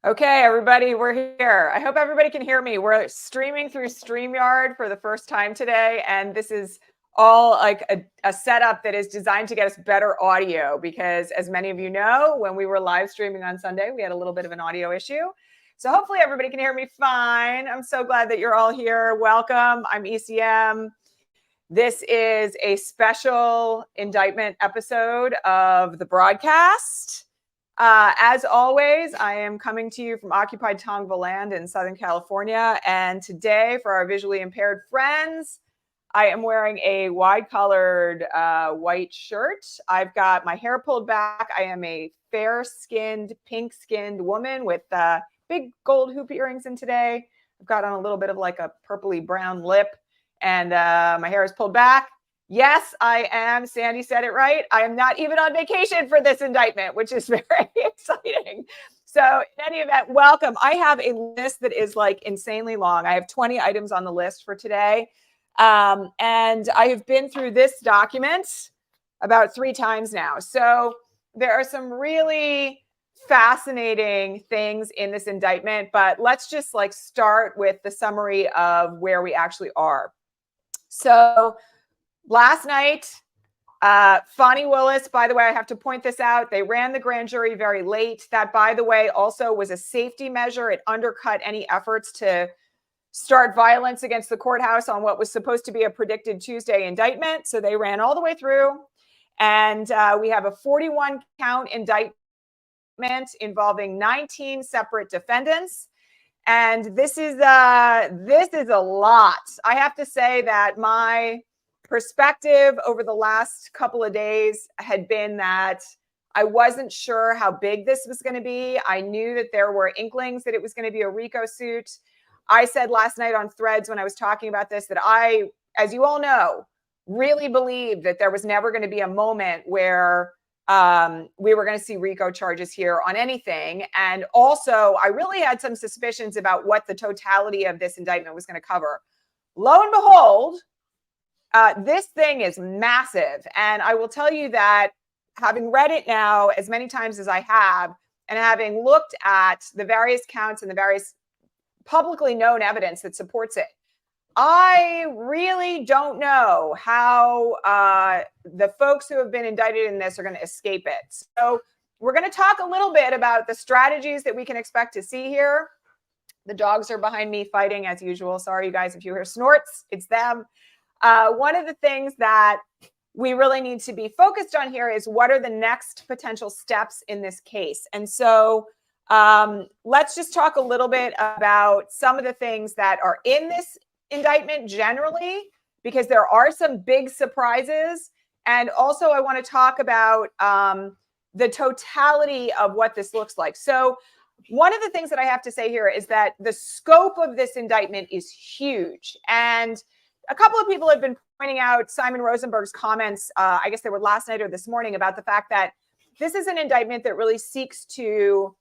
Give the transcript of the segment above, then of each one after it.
Okay, everybody, we're here. I hope everybody can hear me. We're streaming through StreamYard for the first time today, and this is all like a setup that is designed to get us better audio because, as many of you know, when we were live streaming on Sunday, we had a little bit of an audio issue. So hopefully everybody can hear me fine. I'm so glad that you're all here. Welcome. I'm ECM. This is a special indictment episode of the broadcast. As always, I am coming to you from occupied Tongva land in Southern California. And today, for our visually impaired friends, I am wearing a wide-collared white shirt. I've got my hair pulled back. I am a fair-skinned, pink-skinned woman with big gold hoop earrings in today. I've got on a little bit of like a purpley brown lip, and my hair is pulled back. Yes, I am. Sandy said it right. I am not even on vacation for this indictment, which is very exciting. So in any event, welcome. I have a list that is like insanely long. I have 20 items on the list for today. And I have been through this document about 3 times now. So there are some really fascinating things in this indictment, but let's just like start with the summary of where we actually are. So last night, Fani Willis, by the way, I have to point this out. They ran the grand jury very late. That, by the way, also was a safety measure. It undercut any efforts to start violence against the courthouse on what was supposed to be a predicted Tuesday indictment. So they ran all the way through. And we have a 41-count indictment involving 19 separate defendants. And this is a lot. I have to say that my perspective over the last couple of days had been that I wasn't sure how big this was going to be. I knew that there were inklings that it was going to be a RICO suit. I said last night on Threads when I was talking about this that I, as you all know, really believed that there was never going to be a moment where we were going to see RICO charges here on anything. And also, I really had some suspicions about what the totality of this indictment was going to cover. Lo and behold, this thing is massive. And I will tell you that having read it now as many times as I have, and having looked at the various counts and the various publicly known evidence that supports it, I really don't know how the folks who have been indicted in this are going to escape it. So we're going to talk a little bit about the strategies that we can expect to see here. The dogs are behind me fighting as usual. Sorry, you guys, if you hear snorts, it's them. One of the things that we really need to be focused on here is what are the next potential steps in this case. And so let's just talk a little bit about some of the things that are in this indictment generally, because there are some big surprises. And also I want to talk about the totality of what this looks like. So one of the things that I have to say here is that the scope of this indictment is huge. And a couple of people have been pointing out Simon Rosenberg's comments, I guess they were last night or this morning, about the fact that this is an indictment that really seeks to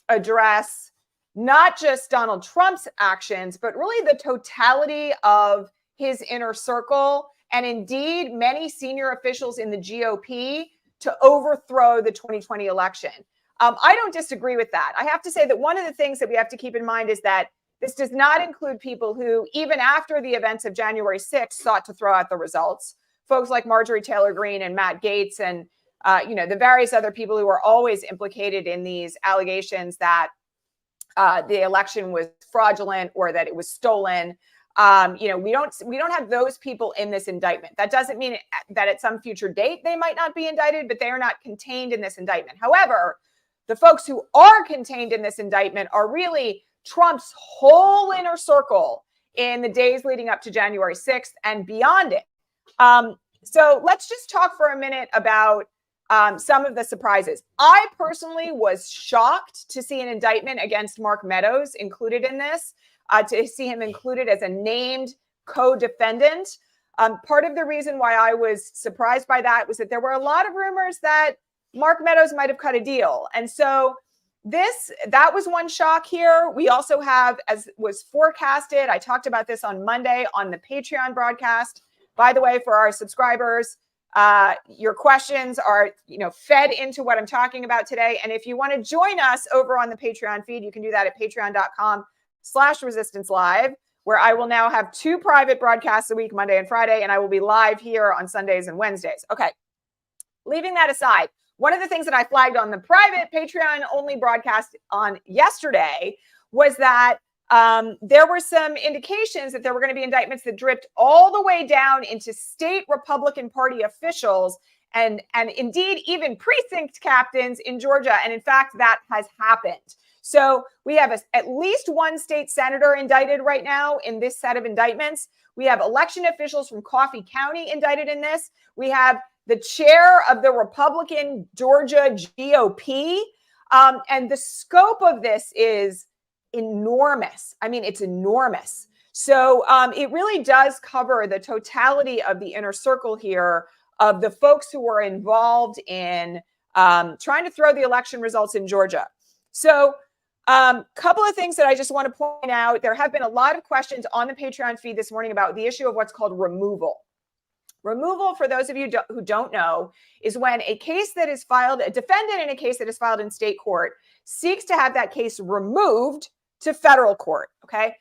address not just Donald Trump's actions, but really the totality of his inner circle and indeed many senior officials in the GOP to overthrow the 2020 election. I don't disagree with that. I have to say that one of the things that we have to keep in mind is that this does not include people who, even after the events of January 6th, sought to throw out the results. Folks like Marjorie Taylor Greene and Matt Gaetz and the various other people who are always implicated in these allegations that the election was fraudulent or that it was stolen. We don't have those people in this indictment. That doesn't mean that at some future date they might not be indicted, but they are not contained in this indictment. However, the folks who are contained in this indictment are really Trump's whole inner circle in the days leading up to January 6th and beyond it. So let's just talk for a minute about some of the surprises. I personally was shocked to see an indictment against Mark Meadows included in this, to see him included as a named co-defendant. Part of the reason why I was surprised by that was that there were a lot of rumors that Mark Meadows might have cut a deal. And so that was one shock here. We also have, as was forecasted, I talked about this on Monday on the Patreon broadcast. By the way, for our subscribers, Your questions are, fed into what I'm talking about today. And if you want to join us over on the Patreon feed, you can do that at patreon.com/resistancelive, where I will now have 2 private broadcasts a week, Monday and Friday, and I will be live here on Sundays and Wednesdays. Okay. Leaving that aside, one of the things that I flagged on the private Patreon only broadcast on yesterday was that there were some indications that there were going to be indictments that dripped all the way down into state Republican Party officials and indeed even precinct captains in Georgia. And in fact, that has happened. So we have at least 1 state senator indicted right now in this set of indictments. We have election officials from Coffee County indicted in this. We have the chair of the Republican Georgia GOP. And the scope of this is enormous. I mean, it's enormous. So it really does cover the totality of the inner circle here of the folks who were involved in trying to throw the election results in Georgia. So couple of things that I just want to point out. There have been a lot of questions on the Patreon feed this morning about the issue of what's called removal. Removal, for those of you who don't know, is when a case that is filed, a defendant in a case that is filed in state court seeks to have that case removed to federal court. Okay.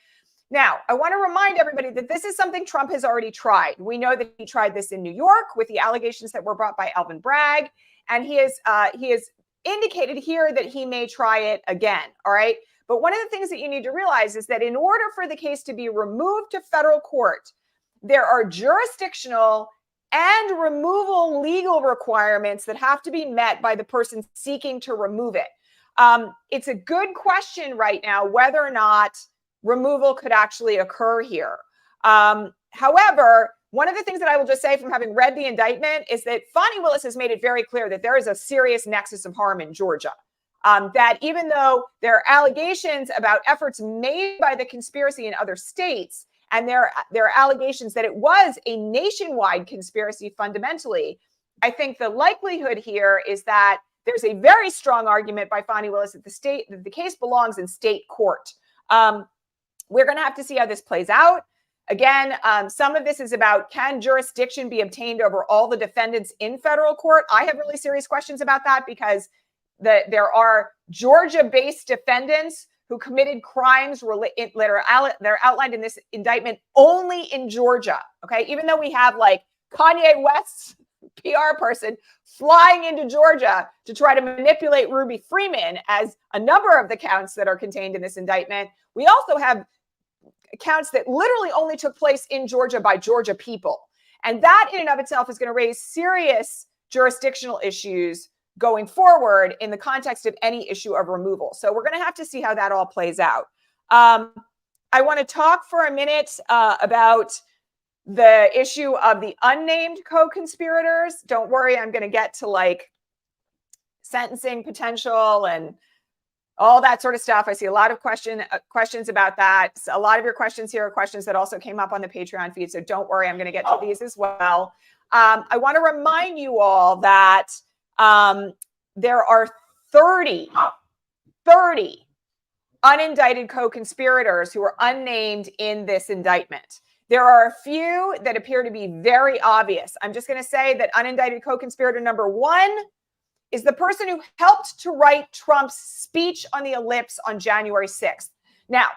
Now, I want to remind everybody that this is something Trump has already tried. We know that he tried this in New York with the allegations that were brought by Alvin Bragg, and he has indicated here that he may try it again. All right. But one of the things that you need to realize is that in order for the case to be removed to federal court, there are jurisdictional and removal legal requirements that have to be met by the person seeking to remove it. It's a good question right now whether or not removal could actually occur here. However, one of the things that I will just say from having read the indictment is that Fani Willis has made it very clear that there is a serious nexus of harm in Georgia. That even though there are allegations about efforts made by the conspiracy in other states, and there are allegations that it was a nationwide conspiracy fundamentally, I think the likelihood here is that there's a very strong argument by Fani Willis that the case belongs in state court. We're going to have to see how this plays out. Again, some of this is about, can jurisdiction be obtained over all the defendants in federal court? I have really serious questions about that because there are Georgia-based defendants who committed crimes that are outlined in this indictment only in Georgia. Okay, even though we have like Kanye West's PR person flying into Georgia to try to manipulate Ruby Freeman as a number of the counts that are contained in this indictment, we also have counts that literally only took place in Georgia by Georgia people. And that in and of itself is going to raise serious jurisdictional issues going forward in the context of any issue of removal. So we're going to have to see how that all plays out. I want to talk for a minute about the issue of the unnamed co-conspirators. Don't worry, I'm going to get to like sentencing potential and all that sort of stuff. I see a lot of questions about that. So a lot of your questions here are questions that also came up on the Patreon feed. So don't worry, I'm going to get to these as well. I want to remind you all that there are 30 unindicted co-conspirators who are unnamed in this indictment. There are a few that appear to be very obvious. I'm just going to say that unindicted co-conspirator number 1 is the person who helped to write Trump's speech on the ellipse on January 6th. Now,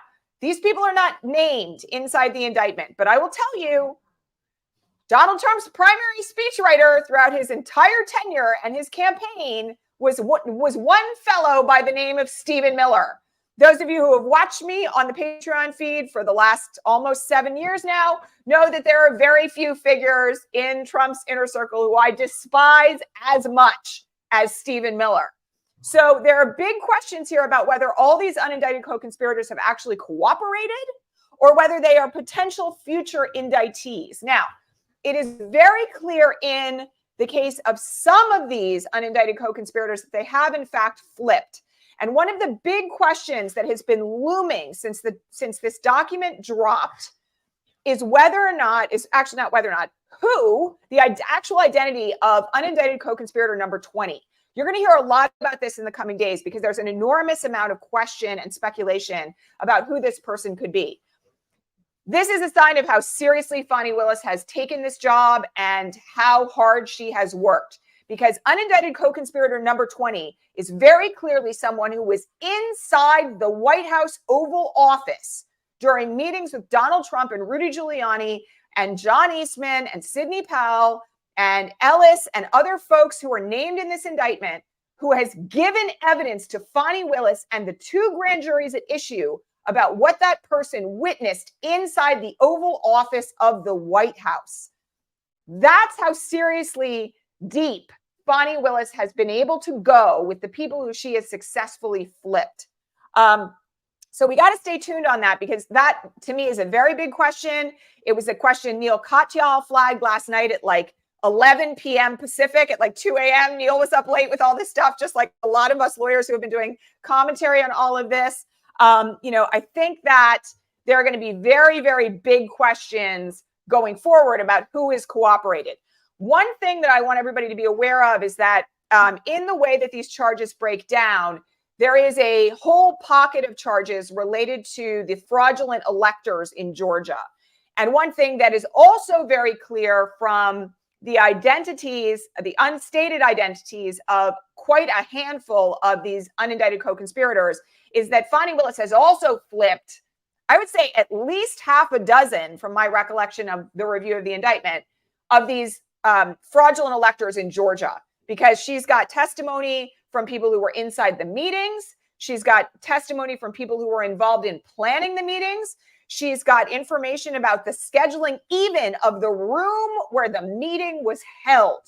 these people are not named inside the indictment, but I will tell you, Donald Trump's primary speechwriter throughout his entire tenure and his campaign was one fellow by the name of Stephen Miller. Those of you who have watched me on the Patreon feed for the last almost 7 years now know that there are very few figures in Trump's inner circle who I despise as much as Stephen Miller. So there are big questions here about whether all these unindicted co-conspirators have actually cooperated or whether they are potential future indictees. Now, it is very clear in the case of some of these unindicted co-conspirators that they have in fact flipped. And one of the big questions that has been looming since this document dropped is whether or not, who the actual identity of unindicted co-conspirator number 20. You're going to hear a lot about this in the coming days because there's an enormous amount of question and speculation about who this person could be. This is a sign of how seriously Fani Willis has taken this job and how hard she has worked, because unindicted co-conspirator number 20 is very clearly someone who was inside the White House Oval Office during meetings with Donald Trump and Rudy Giuliani and John Eastman and Sidney Powell and Ellis and other folks who are named in this indictment, who has given evidence to Fani Willis and the two grand juries at issue about what that person witnessed inside the Oval Office of the White House. That's how seriously deep Fani Willis has been able to go with the people who she has successfully flipped. So we got to stay tuned on that, because that, to me, is a very big question. It was a question Neil Katyal flagged last night at like 11 p.m. Pacific, at like 2 a.m. Neil was up late with all this stuff, just like a lot of us lawyers who have been doing commentary on all of this. I think that there are going to be very, very big questions going forward about who is cooperated. One thing that I want everybody to be aware of is that in the way that these charges break down, there is a whole pocket of charges related to the fraudulent electors in Georgia. And one thing that is also very clear from the identities, the unstated identities of quite a handful of these unindicted co-conspirators, is that Fani Willis has also flipped, I would say, at least half a dozen, from my recollection of the review of the indictment, of these fraudulent electors in Georgia, because she's got testimony from people who were inside the meetings. She's got testimony from people who were involved in planning the meetings. She's got information about the scheduling even of the room where the meeting was held.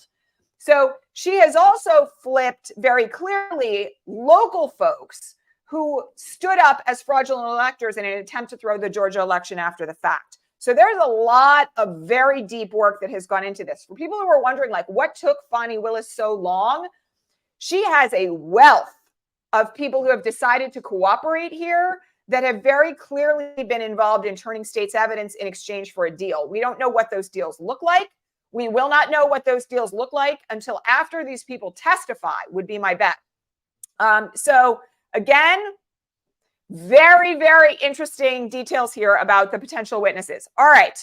So she has also flipped very clearly local folks who stood up as fraudulent electors in an attempt to throw the Georgia election after the fact. So there's a lot of very deep work that has gone into this. For people who are wondering, like, what took Fani Willis so long? She has a wealth of people who have decided to cooperate here that have very clearly been involved in turning state's evidence in exchange for a deal. We don't know what those deals look like. We will not know what those deals look like until after these people testify, would be my bet. So again, very, very interesting details here about the potential witnesses. All right.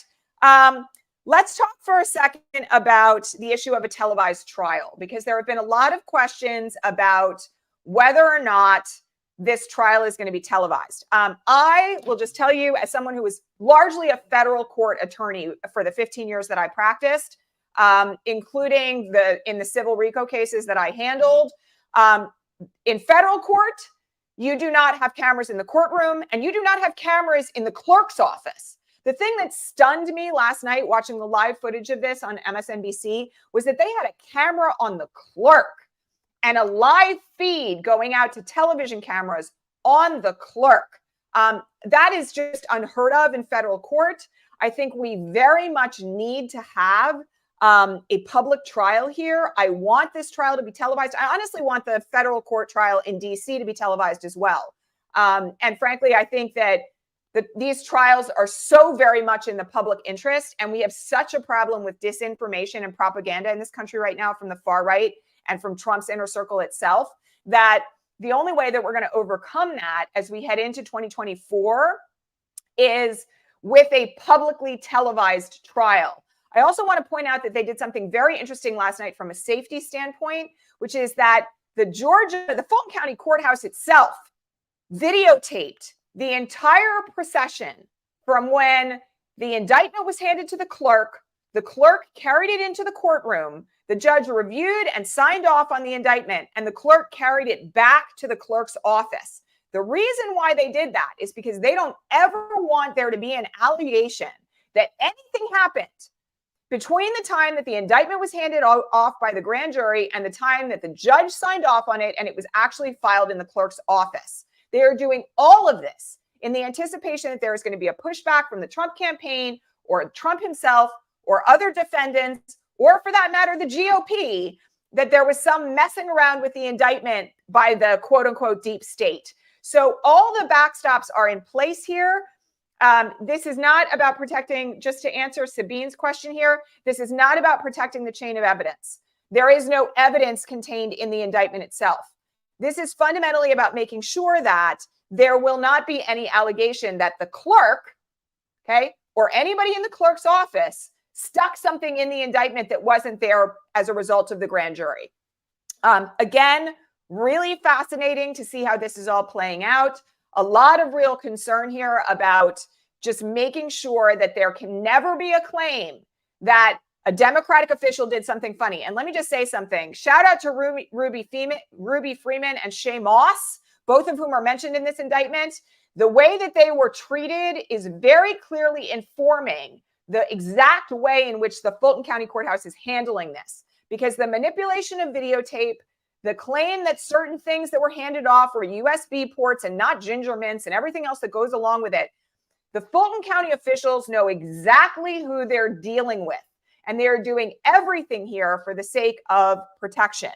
Let's talk for a second about the issue of a televised trial, because there have been a lot of questions about whether or not this trial is going to be televised. I will just tell you, as someone who was largely a federal court attorney for the 15 years that I practiced, including in the civil RICO cases that I handled, in federal court, you do not have cameras in the courtroom, and you do not have cameras in the clerk's office. The thing that stunned me last night watching the live footage of this on MSNBC was that they had a camera on the clerk and a live feed going out to television cameras on the clerk. That is just unheard of in federal court. I think we very much need to have a public trial here. I want this trial to be televised. I honestly want the federal court trial in DC to be televised as well. And frankly, I think that these trials are so very much in the public interest, and we have such a problem with disinformation and propaganda in this country right now from the far right and from Trump's inner circle itself, that the only way that we're going to overcome that as we head into 2024 is with a publicly televised trial. I also want to point out that they did something very interesting last night from a safety standpoint, which is that the Fulton County Courthouse itself videotaped the entire procession from when the indictment was handed to the clerk carried it into the courtroom, the judge reviewed and signed off on the indictment, and the clerk carried it back to the clerk's office. The reason why they did that is because they don't ever want there to be an allegation that anything happened between the time that the indictment was handed off by the grand jury and the time that the judge signed off on it and it was actually filed in the clerk's office. They are doing all of this in the anticipation that there is going to be a pushback from the Trump campaign or Trump himself or other defendants, or for that matter, the GOP, that there was some messing around with the indictment by the quote unquote deep state. So all the backstops are in place here. This is not about protecting, just to answer Sabine's question here, this is not about protecting the chain of evidence. There is no evidence contained in the indictment itself. This is fundamentally about making sure that there will not be any allegation that the clerk, okay, or anybody in the clerk's office stuck something in the indictment that wasn't there as a result of the grand jury. Again, really fascinating to see how this is all playing out. A lot of real concern here about just making sure that there can never be a claim that a Democratic official did something funny. And let me just say something. Shout out to Ruby Freeman and Shay Moss, both of whom are mentioned in this indictment. The way that they were treated is very clearly informing the exact way in which the Fulton County Courthouse is handling this. Because the manipulation of videotape, the claim that certain things that were handed off were USB ports and not ginger mints and everything else that goes along with it, the Fulton County officials know exactly who they're dealing with. And they're doing everything here for the sake of protection.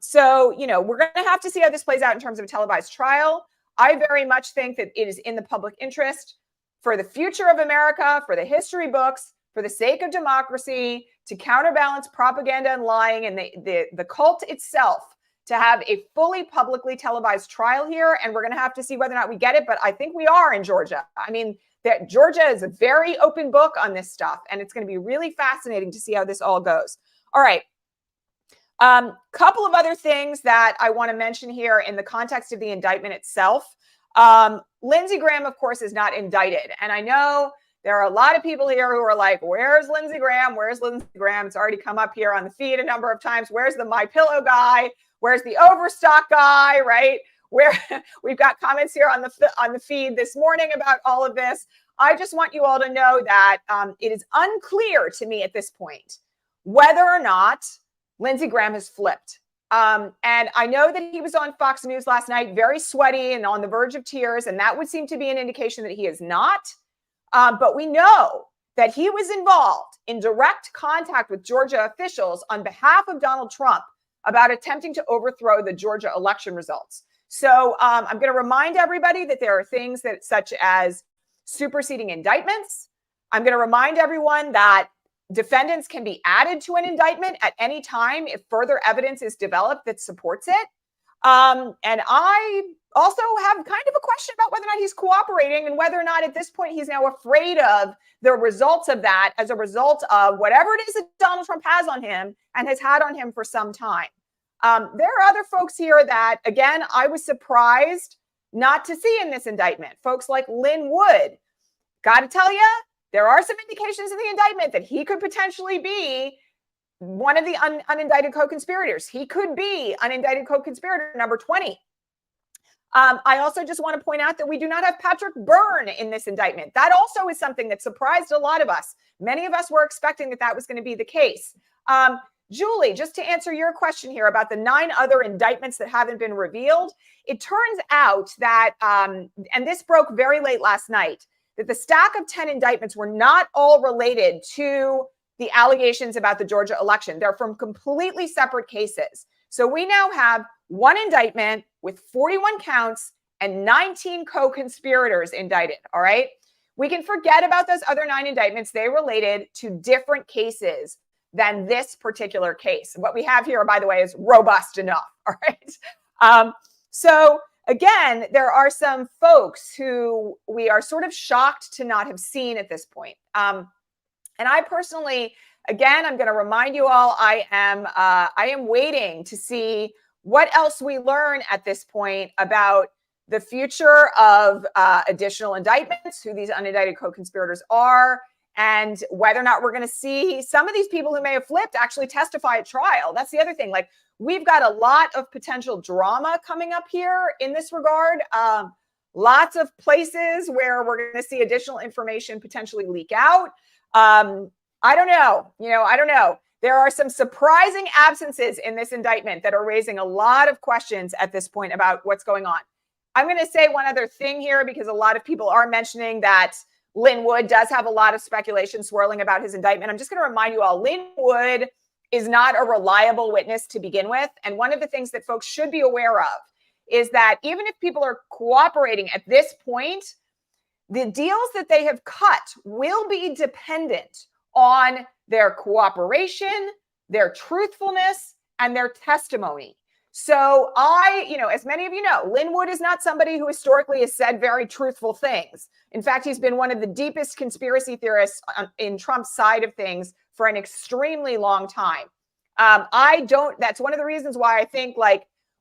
So, we're going to have to see how this plays out in terms of a televised trial. I very much think that it is in the public interest for the future of America, for the history books, for the sake of democracy, to counterbalance propaganda and lying and the cult itself, to have a fully publicly televised trial here. And we're going to have to see whether or not we get it. But I think we are in Georgia. I mean, that Georgia is a very open book on this stuff, and it's going to be really fascinating to see how this all goes. All right. Couple of other things that I want to mention here in the context of the indictment itself. Lindsey Graham, of course, is not indicted. And I know there are a lot of people here who are like, where's Lindsey Graham? Where's Lindsey Graham? It's already come up here on the feed a number of times. Where's the MyPillow guy? Where's the Overstock guy, right? Where we've got comments here on the feed this morning about all of this. I just want you all to know that it is unclear to me at this point whether or not Lindsey Graham has flipped. And I know that he was on Fox News last night, very sweaty and on the verge of tears, and that would seem to be an indication that he is not. But we know that he was involved in direct contact with Georgia officials on behalf of Donald Trump about attempting to overthrow the Georgia election results. So I'm going to remind everybody that there are things that such as superseding indictments. I'm going to remind everyone that defendants can be added to an indictment at any time if further evidence is developed that supports it. And I also have kind of a question about whether or not he's cooperating and whether or not at this point he's now afraid of the results of that as a result of whatever it is that Donald Trump has on him and has had on him for some time. There are other folks here that, again, I was surprised not to see in this indictment. Folks like Lynn Wood. Got to tell you, there are some indications in the indictment that he could potentially be one of the unindicted co-conspirators. He could be unindicted co-conspirator number 20. I also just want to point out that we do not have Patrick Byrne in this indictment. That also is something that surprised a lot of us. Many of us were expecting that was going to be the case. Julie, just to answer your question here about the 9 other indictments that haven't been revealed, it turns out that, and this broke very late last night, that the stack of 10 indictments were not all related to the allegations about the Georgia election. They're from completely separate cases. So we now have one indictment with 41 counts and 19 co-conspirators indicted, all right? We can forget about those other 9 indictments. They related to different cases than this particular case. What we have here, by the way, is robust enough, all right? So again, there are some folks who we are sort of shocked to not have seen at this point. And I personally, again, I'm going to remind you all, I am waiting to see what else we learn at this point about the future of additional indictments, who these unindicted co-conspirators are, and whether or not we're going to see some of these people who may have flipped actually testify at trial. That's the other thing. Like, we've got a lot of potential drama coming up here in this regard. Lots of places where we're going to see additional information potentially leak out. I don't know. I don't know. There are some surprising absences in this indictment that are raising a lot of questions at this point about what's going on. I'm going to say one other thing here, because a lot of people are mentioning that Lynn Wood does have a lot of speculation swirling about his indictment. I'm just going to remind you all, Lynn Wood is not a reliable witness to begin with. And one of the things that folks should be aware of is that even if people are cooperating at this point, the deals that they have cut will be dependent on their cooperation, their truthfulness, and their testimony. So as many of you know, Lin Wood is not somebody who historically has said very truthful things. In fact, he's been one of the deepest conspiracy theorists in Trump's side of things for an extremely long time. That's one of the reasons why I think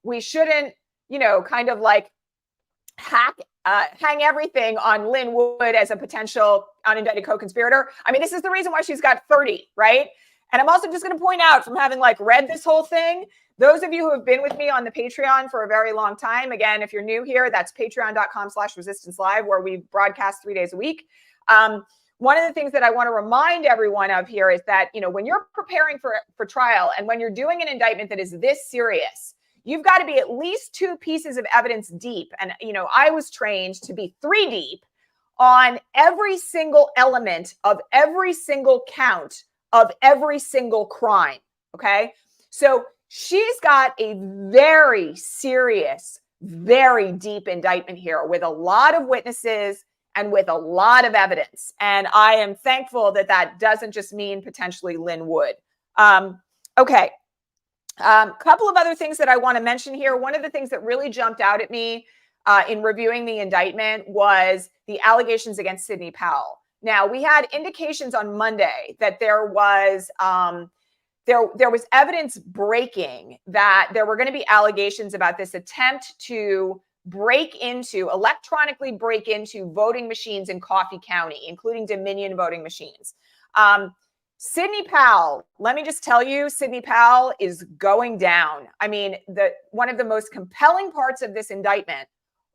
we shouldn't, kind of hang everything on Lin Wood as a potential unindicted co-conspirator. I mean, this is the reason why she's got 30, right? And I'm also just going to point out, from having read this whole thing, those of you who have been with me on the Patreon for a very long time, again, if you're new here, that's patreon.com/resistance live, where we broadcast 3 days a week. One of the things that I want to remind everyone of here is that, when you're preparing for trial and when you're doing an indictment that is this serious, you've got to be at least 2 pieces of evidence deep. And, I was trained to be 3 deep on every single element of every single count of every single crime. Okay. So she's got a very serious, very deep indictment here with a lot of witnesses and with a lot of evidence. And I am thankful that that doesn't just mean potentially Lin Wood. Okay. Couple of other things that I want to mention here. One of the things that really jumped out at me in reviewing the indictment was the allegations against Sidney Powell. Now, we had indications on Monday that there was evidence breaking that there were going to be allegations about this attempt to electronically break into voting machines in Coffee County, including Dominion voting machines. Sidney Powell, let me just tell you, Sidney Powell is going down. I mean, one of the most compelling parts of this indictment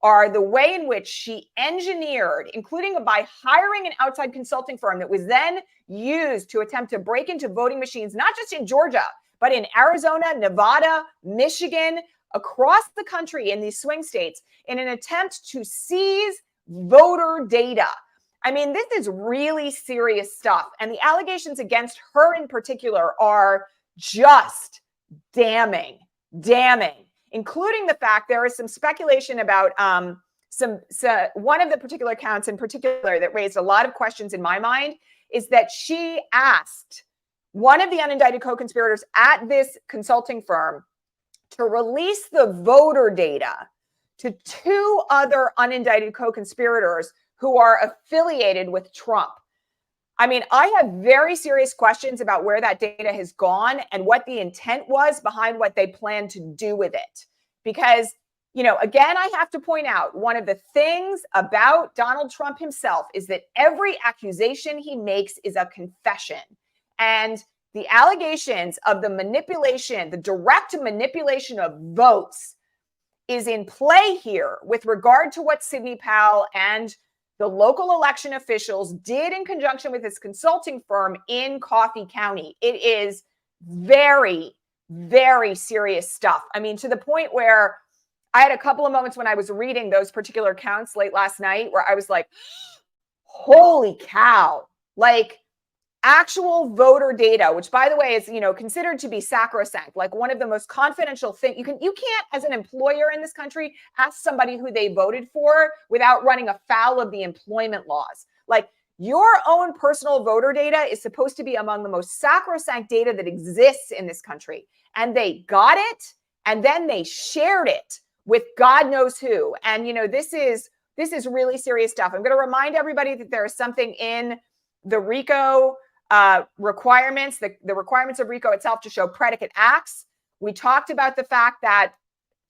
are the way in which she engineered, including by hiring an outside consulting firm that was then used to attempt to break into voting machines, not just in Georgia, but in Arizona, Nevada, Michigan, across the country in these swing states, in an attempt to seize voter data. I mean, this is really serious stuff. And the allegations against her in particular are just damning, including the fact there is some speculation about one of the particular counts in particular that raised a lot of questions in my mind is that she asked one of the unindicted co-conspirators at this consulting firm to release the voter data to 2 other unindicted co-conspirators who are affiliated with Trump. I mean, I have very serious questions about where that data has gone and what the intent was behind what they plan to do with it. Because, again, I have to point out, one of the things about Donald Trump himself is that every accusation he makes is a confession. And the allegations of the direct manipulation of votes is in play here with regard to what Sidney Powell and the local election officials did in conjunction with his consulting firm in Coffee County. It is very, very serious stuff. I mean, to the point where I had a couple of moments when I was reading those particular counts late last night where I was like, holy cow, actual voter data, which by the way is, considered to be sacrosanct, one of the most confidential things. You can't, as an employer in this country, ask somebody who they voted for without running afoul of the employment laws. Your own personal voter data is supposed to be among the most sacrosanct data that exists in this country. And they got it, and then they shared it with God knows who. And, this is really serious stuff. I'm going to remind everybody that there is something in the RICO requirements, the requirements of RICO itself to show predicate acts. We talked about the fact that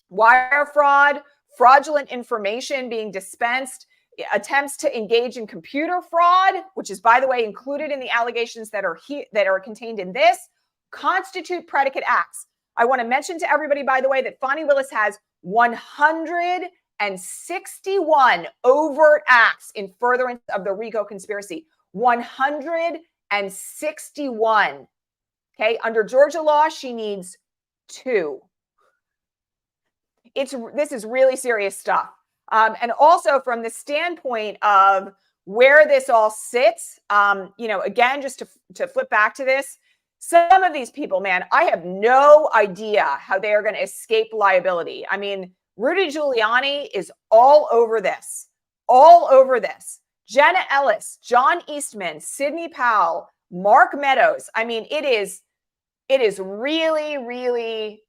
wire fraud, fraudulent information being dispensed, attempts to engage in computer fraud, which is, by the way, included in the allegations that are contained in this, constitute predicate acts. I want to mention to everybody, by the way, that Fani Willis has 161 overt acts in furtherance of the RICO conspiracy. 161. Okay. Under Georgia law, she needs 2. This is really serious stuff. And also from the standpoint of where this all sits, again, just to flip back to this, some of these people, man, I have no idea how they are going to escape liability. I mean, Rudy Giuliani is all over this. Jenna Ellis, John Eastman, Sidney Powell, Mark Meadows. I mean, it is really, really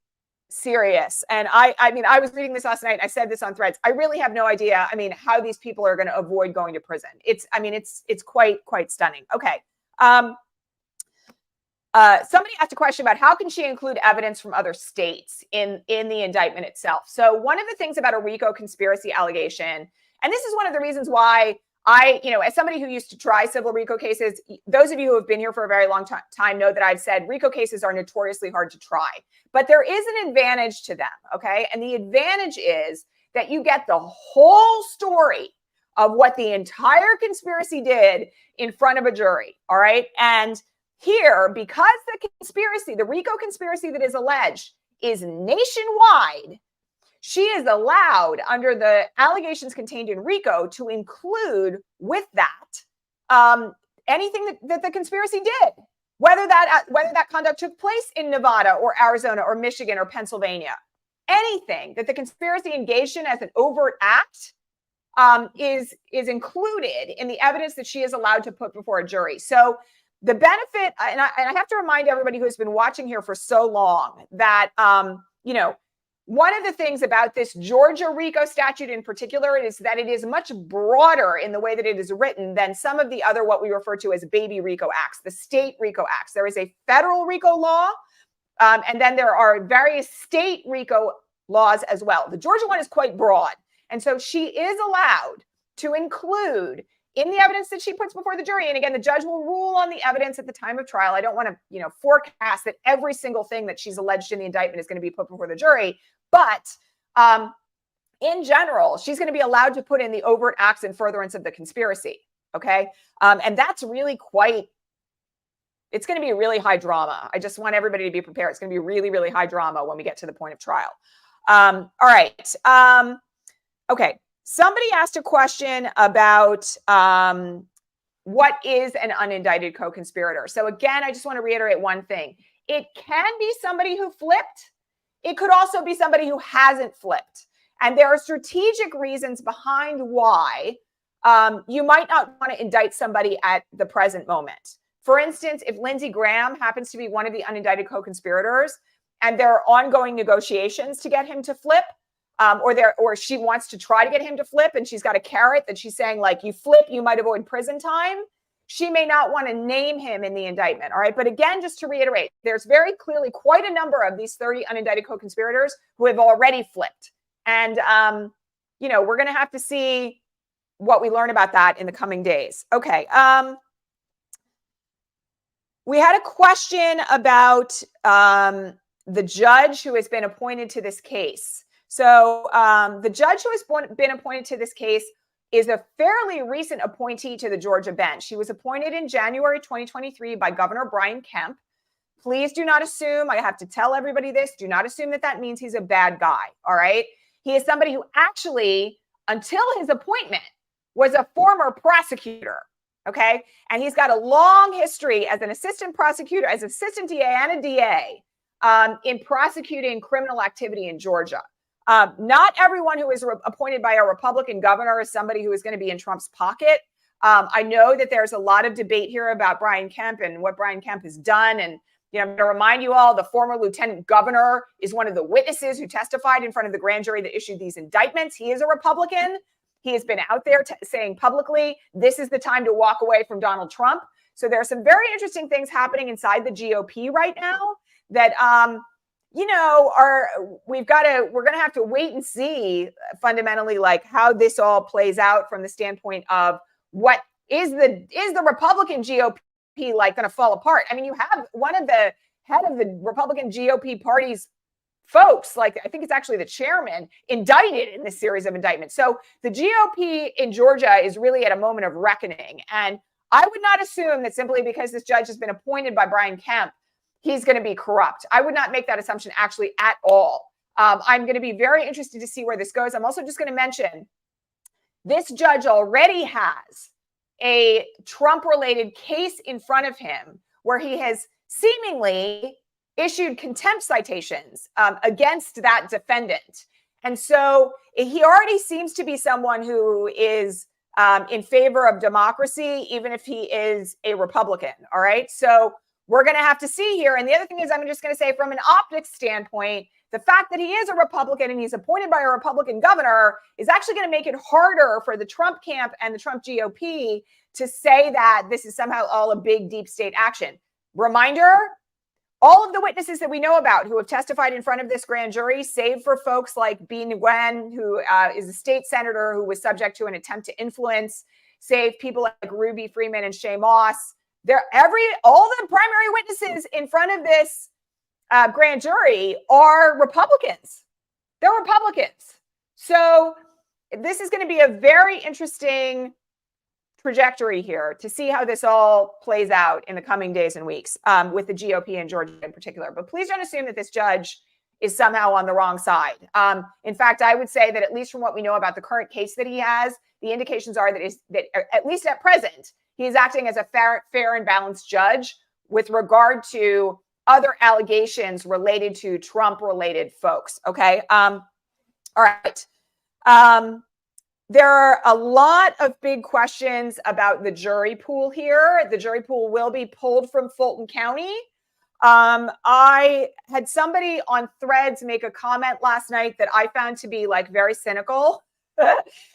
serious. And I mean, I was reading this last night. I said this on Threads. I really have no idea. I mean, how these people are going to avoid going to prison. It's quite stunning. Okay. Somebody asked a question about how can she include evidence from other states in the indictment itself. So one of the things about a RICO conspiracy allegation, and this is one of the reasons why as somebody who used to try civil RICO cases, those of you who have been here for a very long time know that I've said RICO cases are notoriously hard to try, but there is an advantage to them, okay? And the advantage is that you get the whole story of what the entire conspiracy did in front of a jury, all right? And here, because the RICO conspiracy that is alleged is nationwide, she is allowed, under the allegations contained in RICO, to include with that anything that the conspiracy did, whether that conduct took place in Nevada or Arizona or Michigan or Pennsylvania. Anything that the conspiracy engaged in as an overt act is included in the evidence that she is allowed to put before a jury. So the benefit, and I have to remind everybody who's been watching here for so long that, one of the things about this Georgia RICO statute in particular is that it is much broader in the way that it is written than some of the other, what we refer to as baby RICO acts, the state RICO acts. There is a federal RICO law, and then there are various state RICO laws as well. The Georgia one is quite broad. And so she is allowed to include in the evidence that she puts before the jury. And again, the judge will rule on the evidence at the time of trial. I don't want to, forecast that every single thing that she's alleged in the indictment is going to be put before the jury. But in general, she's going to be allowed to put in the overt acts in furtherance of the conspiracy. Okay. And that's really it's going to be really high drama. I just want everybody to be prepared. It's going to be really, really high drama when we get to the point of trial. All right. Okay. Somebody asked a question about what is an unindicted co-conspirator. So again, I just want to reiterate one thing. It can be somebody who flipped. It could also be somebody who hasn't flipped. And there are strategic reasons behind why you might not want to indict somebody at the present moment. For instance, if Lindsey Graham happens to be one of the unindicted co-conspirators and there are ongoing negotiations to get him to flip, or she wants to try to get him to flip and she's got a carrot that she's saying, like, you flip, you might avoid prison time, she may not want to name him in the indictment. All right. But again, just to reiterate, there's very clearly quite a number of these 30 unindicted co-conspirators who have already flipped. And, we're going to have to see what we learn about that in the coming days. Okay. We had a question about the judge who has been appointed to this case. So the judge who has been appointed to this case is a fairly recent appointee to the Georgia bench. She was appointed in January 2023 by Governor Brian Kemp. Please do not assume, I have to tell everybody this, do not assume that means he's a bad guy, all right? He is somebody who actually, until his appointment, was a former prosecutor, okay? And he's got a long history as an assistant prosecutor, as assistant DA and a DA in prosecuting criminal activity in Georgia. Not everyone who is appointed by a Republican governor is somebody who is going to be in Trump's pocket. I know that there's a lot of debate here about Brian Kemp and what Brian Kemp has done. And, I'm going to remind you all, the former lieutenant governor is one of the witnesses who testified in front of the grand jury that issued these indictments. He is a Republican. He has been out there saying publicly, this is the time to walk away from Donald Trump. So there are some very interesting things happening inside the GOP right now that, we're going to have to wait and see fundamentally, like, how this all plays out from the standpoint of what is the Republican GOP like going to fall apart? I mean, you have one of the head of the Republican GOP party's folks, like I think it's actually the chairman, indicted in this series of indictments. So the GOP in Georgia is really at a moment of reckoning. And I would not assume that simply because this judge has been appointed by Brian Kemp, he's going to be corrupt. I would not make that assumption actually at all. I'm going to be very interested to see where this goes. I'm also just going to mention this judge already has a Trump-related case in front of him where he has seemingly issued contempt citations against that defendant. And so he already seems to be someone who is in favor of democracy, even if he is a Republican. All right. So we're going to have to see here. And the other thing is, I'm just going to say from an optics standpoint, the fact that he is a Republican and he's appointed by a Republican governor is actually going to make it harder for the Trump camp and the Trump GOP to say that this is somehow all a big deep state action. Reminder, all of the witnesses that we know about who have testified in front of this grand jury, save for folks like B. Nguyen, who is a state senator who was subject to an attempt to influence, save people like Ruby Freeman and Shay Moss. All the primary witnesses in front of this grand jury are Republicans. They're Republicans. So this is going to be a very interesting trajectory here to see how this all plays out in the coming days and weeks with the GOP in Georgia in particular. But please don't assume that this judge is somehow on the wrong side. In fact, I would say that at least from what we know about the current case that he has, the indications are that at least at present, he is acting as a fair and balanced judge with regard to other allegations related to Trump-related folks. Okay. All right. There are a lot of big questions about the jury pool here. The jury pool will be pulled from Fulton County. I had somebody on Threads make a comment last night that I found to be like very cynical.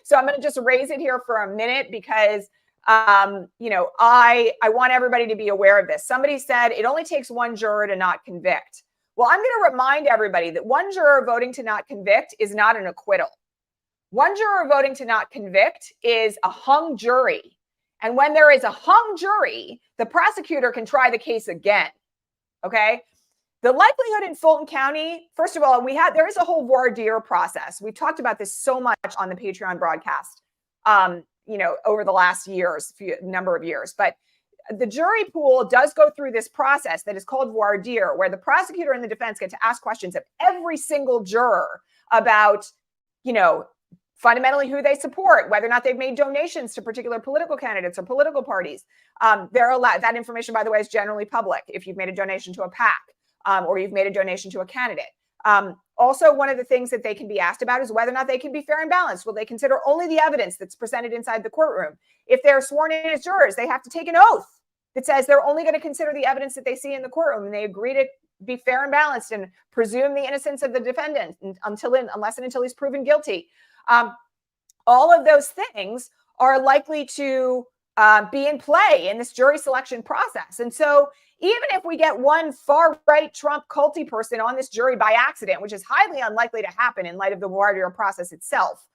So I'm going to just raise it here for a minute because I want everybody to be aware of this. Somebody said it only takes one juror to not convict. Well, I'm going to remind everybody that one juror voting to not convict is not an acquittal. One juror voting to not convict is a hung jury. And when there is a hung jury, the prosecutor can try the case again. Okay. The likelihood in Fulton County, first of all, there is a whole voir dire process. We've talked about this so much on the Patreon broadcast, over the last number of years. But the jury pool does go through this process that is called voir dire, where the prosecutor and the defense get to ask questions of every single juror about, fundamentally who they support, whether or not they've made donations to particular political candidates or political parties. That information, by the way, is generally public if you've made a donation to a PAC or you've made a donation to a candidate. Also, one of the things that they can be asked about is whether or not they can be fair and balanced. Will they consider only the evidence that's presented inside the courtroom? If they're sworn in as jurors, they have to take an oath that says they're only going to consider the evidence that they see in the courtroom, and they agree to be fair and balanced and presume the innocence of the defendant unless and until he's proven guilty. All of those things are likely to be in play in this jury selection process. And so even if we get one far-right Trump culty person on this jury by accident, which is highly unlikely to happen in light of the voir dire process itself,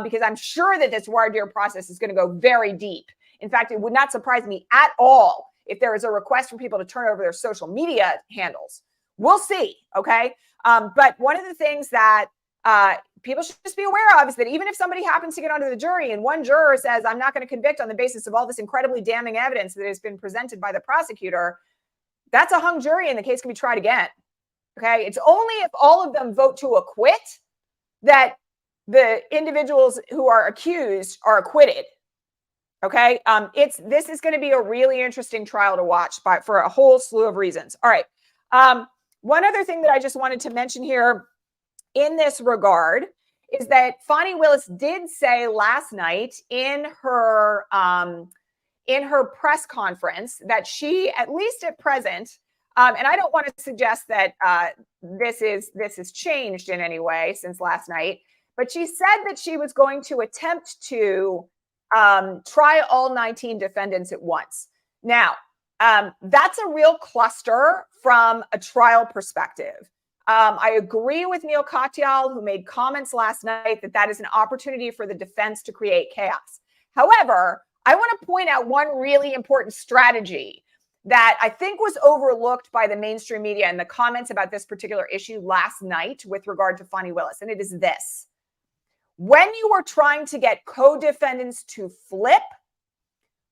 because I'm sure that this voir dire process is going to go very deep. In fact, it would not surprise me at all if there is a request for people to turn over their social media handles. We'll see, okay? But one of the things that people should just be aware of is that even if somebody happens to get onto the jury and one juror says, I'm not going to convict on the basis of all this incredibly damning evidence that has been presented by the prosecutor, that's a hung jury and the case can be tried again. Okay. It's only if all of them vote to acquit that the individuals who are accused are acquitted. Okay. This is going to be a really interesting trial to watch for a whole slew of reasons. All right. One other thing that I just wanted to mention here in this regard is that Fani Willis did say last night in her press conference that she, at least at present, and I don't want to suggest that this has changed in any way since last night, but she said that she was going to attempt to try all 19 defendants at once. Now, that's a real cluster from a trial perspective. I agree with Neil Katyal, who made comments last night that is an opportunity for the defense to create chaos. However, I want to point out one really important strategy that I think was overlooked by the mainstream media in the comments about this particular issue last night with regard to Fani Willis, and it is this. When you are trying to get co-defendants to flip,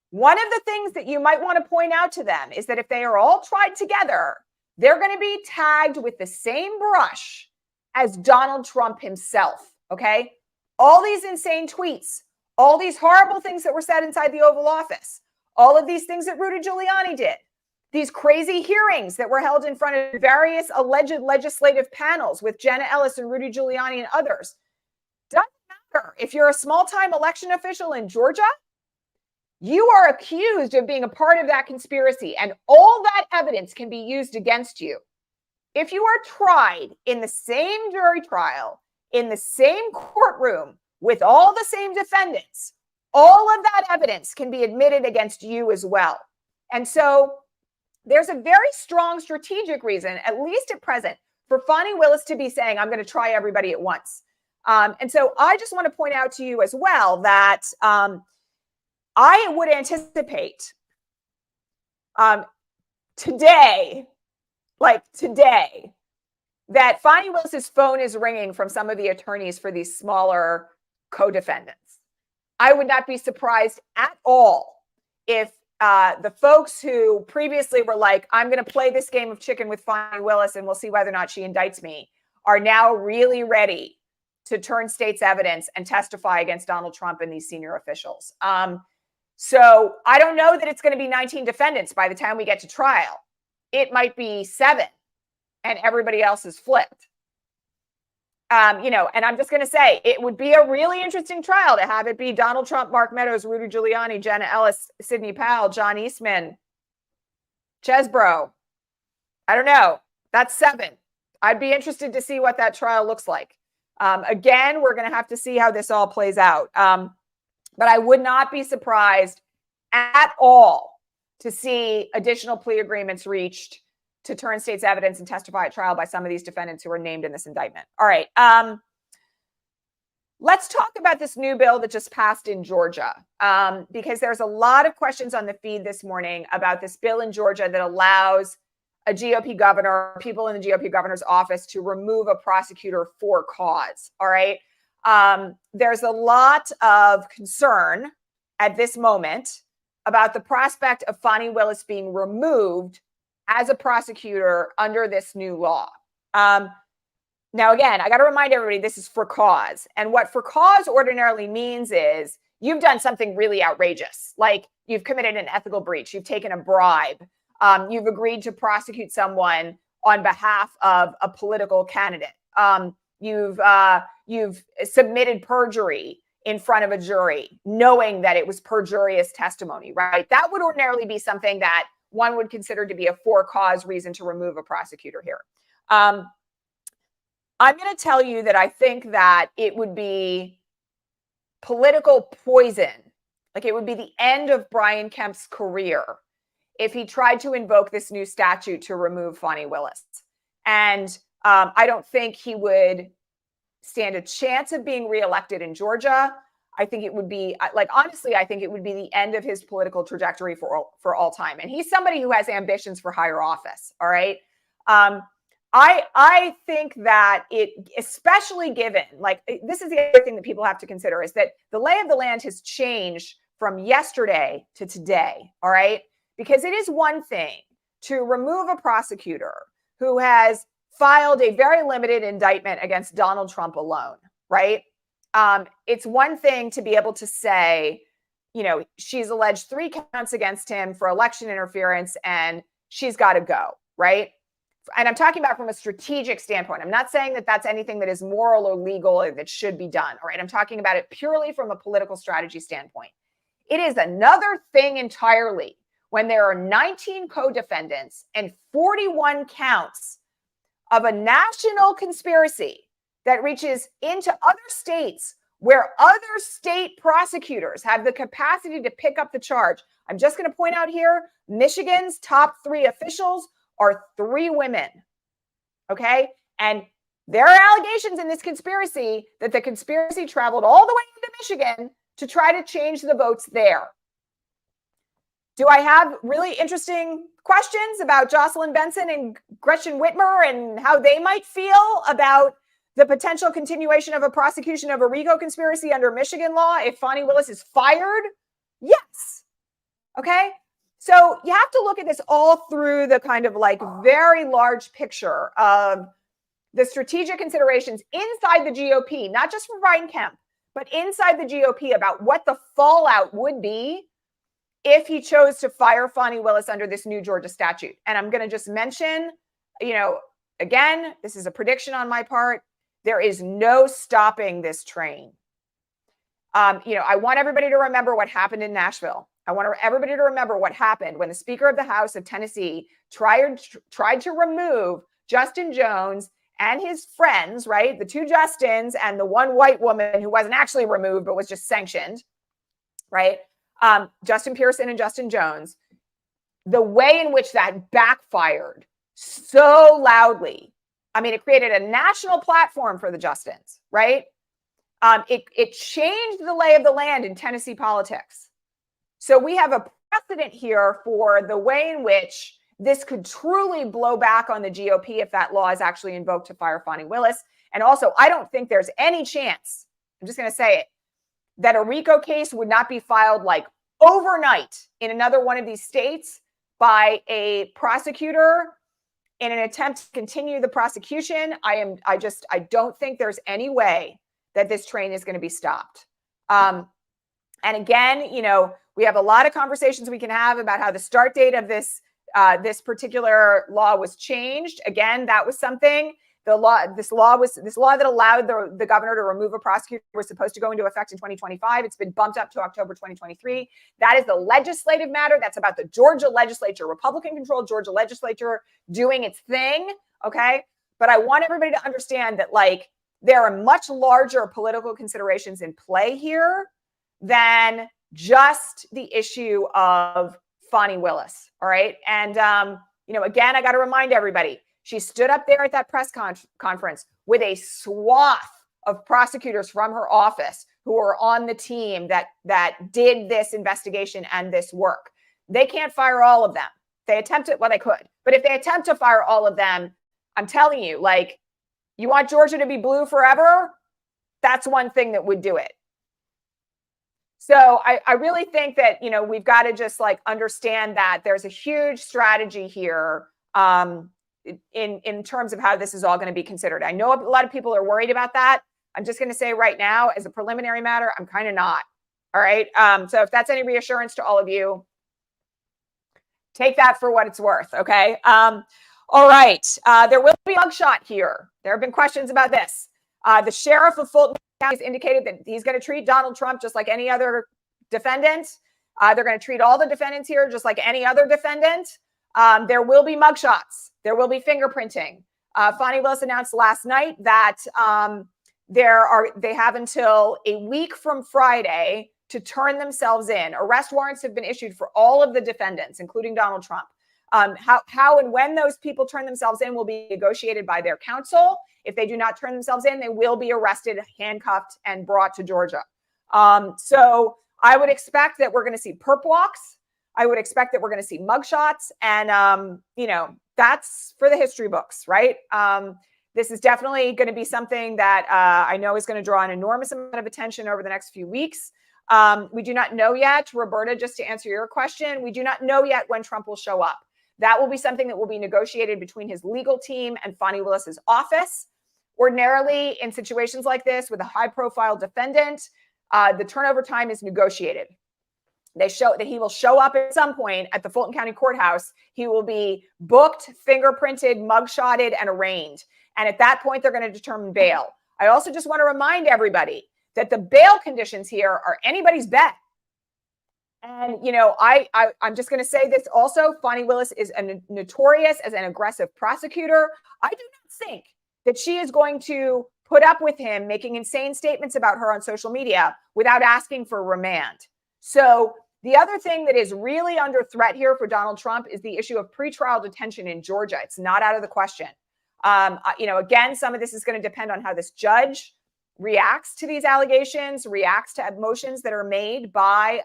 one of the things that you might want to point out to them is that if they are all tried together, they're going to be tagged with the same brush as Donald Trump himself, okay? All these insane tweets, all these horrible things that were said inside the Oval Office, all of these things that Rudy Giuliani did, these crazy hearings that were held in front of various alleged legislative panels with Jenna Ellis and Rudy Giuliani and others. Doesn't matter. If you're a small-time election official in Georgia, You are accused of being a part of that conspiracy, and all that evidence can be used against you. If you are tried in the same jury trial, in the same courtroom, with all the same defendants, all of that evidence can be admitted against you as well. And so there's a very strong strategic reason, at least at present, for Fani Willis to be saying, I'm going to try everybody at once. And so I just want to point out to you as well that I would anticipate today, that Fani Willis's phone is ringing from some of the attorneys for these smaller co-defendants. I would not be surprised at all if the folks who previously were like, I'm going to play this game of chicken with Fani Willis and we'll see whether or not she indicts me, are now really ready to turn state's evidence and testify against Donald Trump and these senior officials. So I don't know that it's going to be 19 defendants by the time we get to trial. It might be 7 and everybody else is flipped. And I'm just going to say it would be a really interesting trial to have it be Donald Trump, Mark Meadows, Rudy Giuliani, Jenna Ellis, Sidney Powell, John Eastman, Chesbro. I don't know. That's 7. I'd be interested to see what that trial looks like. Again, we're going to have to see how this all plays out. But I would not be surprised at all to see additional plea agreements reached to turn state's evidence and testify at trial by some of these defendants who are named in this indictment. All right. Let's talk about this new bill that just passed in Georgia, because there's a lot of questions on the feed this morning about this bill in Georgia that allows a GOP governor, people in the GOP governor's office, to remove a prosecutor for cause. All right. There's a lot of concern at this moment about the prospect of Fani Willis being removed as a prosecutor under this new law. Now, again, I got to remind everybody, this is for cause. And what for cause ordinarily means is you've done something really outrageous, like you've committed an ethical breach, you've taken a bribe, you've agreed to prosecute someone on behalf of a political candidate. You've submitted perjury in front of a jury, knowing that it was perjurious testimony, right? That would ordinarily be something that one would consider to be a for cause reason to remove a prosecutor here. I'm going to tell you that I think that it would be political poison, like it would be the end of Brian Kemp's career if he tried to invoke this new statute to remove Fani Willis. And I don't think he would stand a chance of being reelected in Georgia. I think it would be, honestly, I think it would be the end of his political trajectory for all time. And he's somebody who has ambitions for higher office. All right. I think that it, especially given, this is the other thing that people have to consider, is that the lay of the land has changed from yesterday to today. All right. Because it is one thing to remove a prosecutor who has filed a very limited indictment against Donald Trump alone. Right. It's one thing to be able to say, she's alleged 3 counts against him for election interference and she's got to go, right? And I'm talking about from a strategic standpoint. I'm not saying that that's anything that is moral or legal or that should be done, all right? I'm talking about it purely from a political strategy standpoint. It is another thing entirely when there are 19 co-defendants and 41 counts of a national conspiracy that reaches into other states where other state prosecutors have the capacity to pick up the charge. I'm just going to point out here, Michigan's top 3 officials are 3 women, okay? And there are allegations in this conspiracy that the conspiracy traveled all the way into Michigan to try to change the votes there. Do I have really interesting questions about Jocelyn Benson and Gretchen Whitmer and how they might feel about the potential continuation of a prosecution of a RICO conspiracy under Michigan law if Fani Willis is fired? Yes. Okay. So you have to look at this all through the kind of very large picture of the strategic considerations inside the GOP, not just for Brian Kemp, but inside the GOP about what the fallout would be if he chose to fire Fani Willis under this new Georgia statute. And I'm going to just mention, again, this is a prediction on my part. There is no stopping this train. I want everybody to remember what happened in Nashville. I want everybody to remember what happened when the Speaker of the House of Tennessee tried to remove Justin Jones and his friends, right? The two Justins and the one white woman who wasn't actually removed, but was just sanctioned, right? Justin Pearson and Justin Jones. The way in which that backfired so loudly. I mean, it created a national platform for the Justins, right? It changed the lay of the land in Tennessee politics. So we have a precedent here for the way in which this could truly blow back on the GOP if that law is actually invoked to fire Fani Willis. And also, I don't think there's any chance, I'm just going to say it, that a RICO case would not be filed like overnight in another one of these states by a prosecutor in an attempt to continue the prosecution. I don't think there's any way that this train is going to be stopped. And again, we have a lot of conversations we can have about how the start date of this particular law was changed. Again, that was something. This law that allowed the governor to remove a prosecutor was supposed to go into effect in 2025. It's been bumped up to October 2023. That is the legislative matter. That's about the Georgia legislature, Republican-controlled Georgia legislature doing its thing. Okay, but I want everybody to understand that there are much larger political considerations in play here than just the issue of Fani Willis. All right. And, again, I got to remind everybody, she stood up there at that press conference with a swath of prosecutors from her office who are on the team that did this investigation and this work. They can't fire all of them. They attempted, well, they could, but if they attempt to fire all of them, I'm telling you, you want Georgia to be blue forever? That's one thing that would do it. So I really think that, we've got to just understand that there's a huge strategy here in terms of how this is all going to be considered. I know a lot of people are worried about that. I'm just going to say right now, as a preliminary matter, I'm kind of not. All right. So if that's any reassurance to all of you, take that for what it's worth. Okay. All right. There will be a mugshot here. There have been questions about this. The sheriff of Fulton County has indicated that he's going to treat Donald Trump just like any other defendant. They're going to treat all the defendants here just like any other defendant. There will be mugshots. There will be fingerprinting. Fani Willis announced last night that they have until a week from Friday to turn themselves in. Arrest warrants have been issued for all of the defendants, including Donald Trump. How and when those people turn themselves in will be negotiated by their counsel. If they do not turn themselves in, they will be arrested, handcuffed, and brought to Georgia. So I would expect that we're going to see perp walks. I would expect that we're going to see mugshots. And, that's for the history books, right? This is definitely going to be something that I know is going to draw an enormous amount of attention over the next few weeks. We do not know yet, Roberta, just to answer your question, we do not know yet when Trump will show up. That will be something that will be negotiated between his legal team and Fani Willis's office. Ordinarily, in situations like this with a high-profile defendant, the turnover time is negotiated. They show that he will show up at some point at the Fulton County Courthouse. He will be booked, fingerprinted, mugshotted, and arraigned. And at that point, they're going to determine bail. I also just want to remind everybody that the bail conditions here are anybody's bet. And, I'm just going to say this also. Fani Willis is notorious as an aggressive prosecutor. I do not think that she is going to put up with him making insane statements about her on social media without asking for remand. So the other thing that is really under threat here for Donald Trump is the issue of pretrial detention in Georgia. It's not out of the question. Again, some of this is going to depend on how this judge reacts to these allegations, reacts to motions that are made by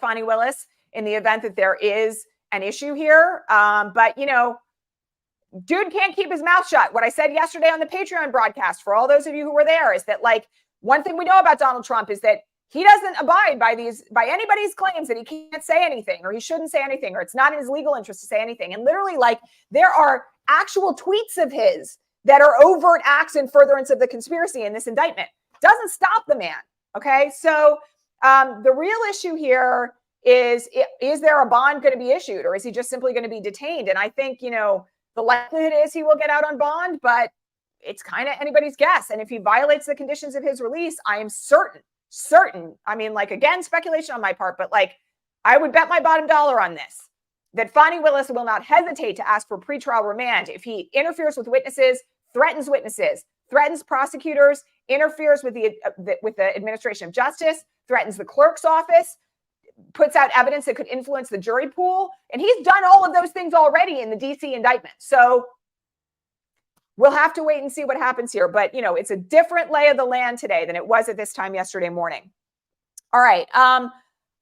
Fani Willis in the event that there is an issue here. But dude can't keep his mouth shut. What I said yesterday on the Patreon broadcast, for all those of you who were there, is that one thing we know about Donald Trump is that he doesn't abide by anybody's claims that he can't say anything or he shouldn't say anything or it's not in his legal interest to say anything. And literally, there are actual tweets of his that are overt acts in furtherance of the conspiracy in this indictment. Doesn't stop the man. Okay. So the real issue here is there a bond going to be issued or is he just simply going to be detained? And I think, the likelihood is he will get out on bond, but it's kind of anybody's guess. And if he violates the conditions of his release, I am certain certain, I mean, like, again, speculation on my part, but like, I would bet my bottom dollar on this, that Fani Willis will not hesitate to ask for pretrial remand if he interferes with witnesses, threatens prosecutors, interferes with the administration of justice, threatens the clerk's office, puts out evidence that could influence the jury pool. And he's done all of those things already in the DC indictment. So we'll have to wait and see what happens here. But, you know, it's a different lay of the land today than it was at this time yesterday morning. All right.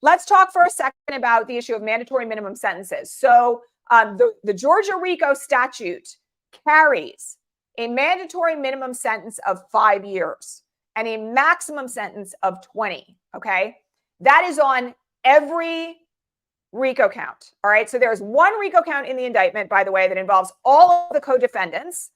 Let's talk for a second about the issue of mandatory minimum sentences. So the Georgia RICO statute carries a mandatory minimum sentence of 5 years and a maximum sentence of 20. Okay. That is on every RICO count. All right. So there's one RICO count in the indictment, by the way, that involves all of the co-defendants.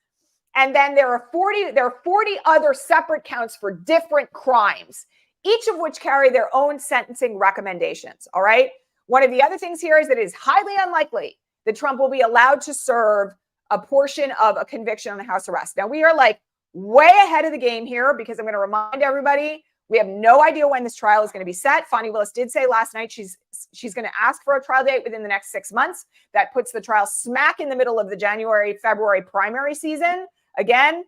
And then there are 40 other separate counts for different crimes, each of which carry their own sentencing recommendations. All right. One of the other things here is that it is highly unlikely that Trump will be allowed to serve a portion of a conviction on the house arrest. Now, we are like way ahead of the game here because I'm going to remind everybody, we have no idea when this trial is going to be set. Fani Willis did say last night she's going to ask for a trial date within the next 6 months. That puts the trial smack in the middle of the January-February primary season. Again,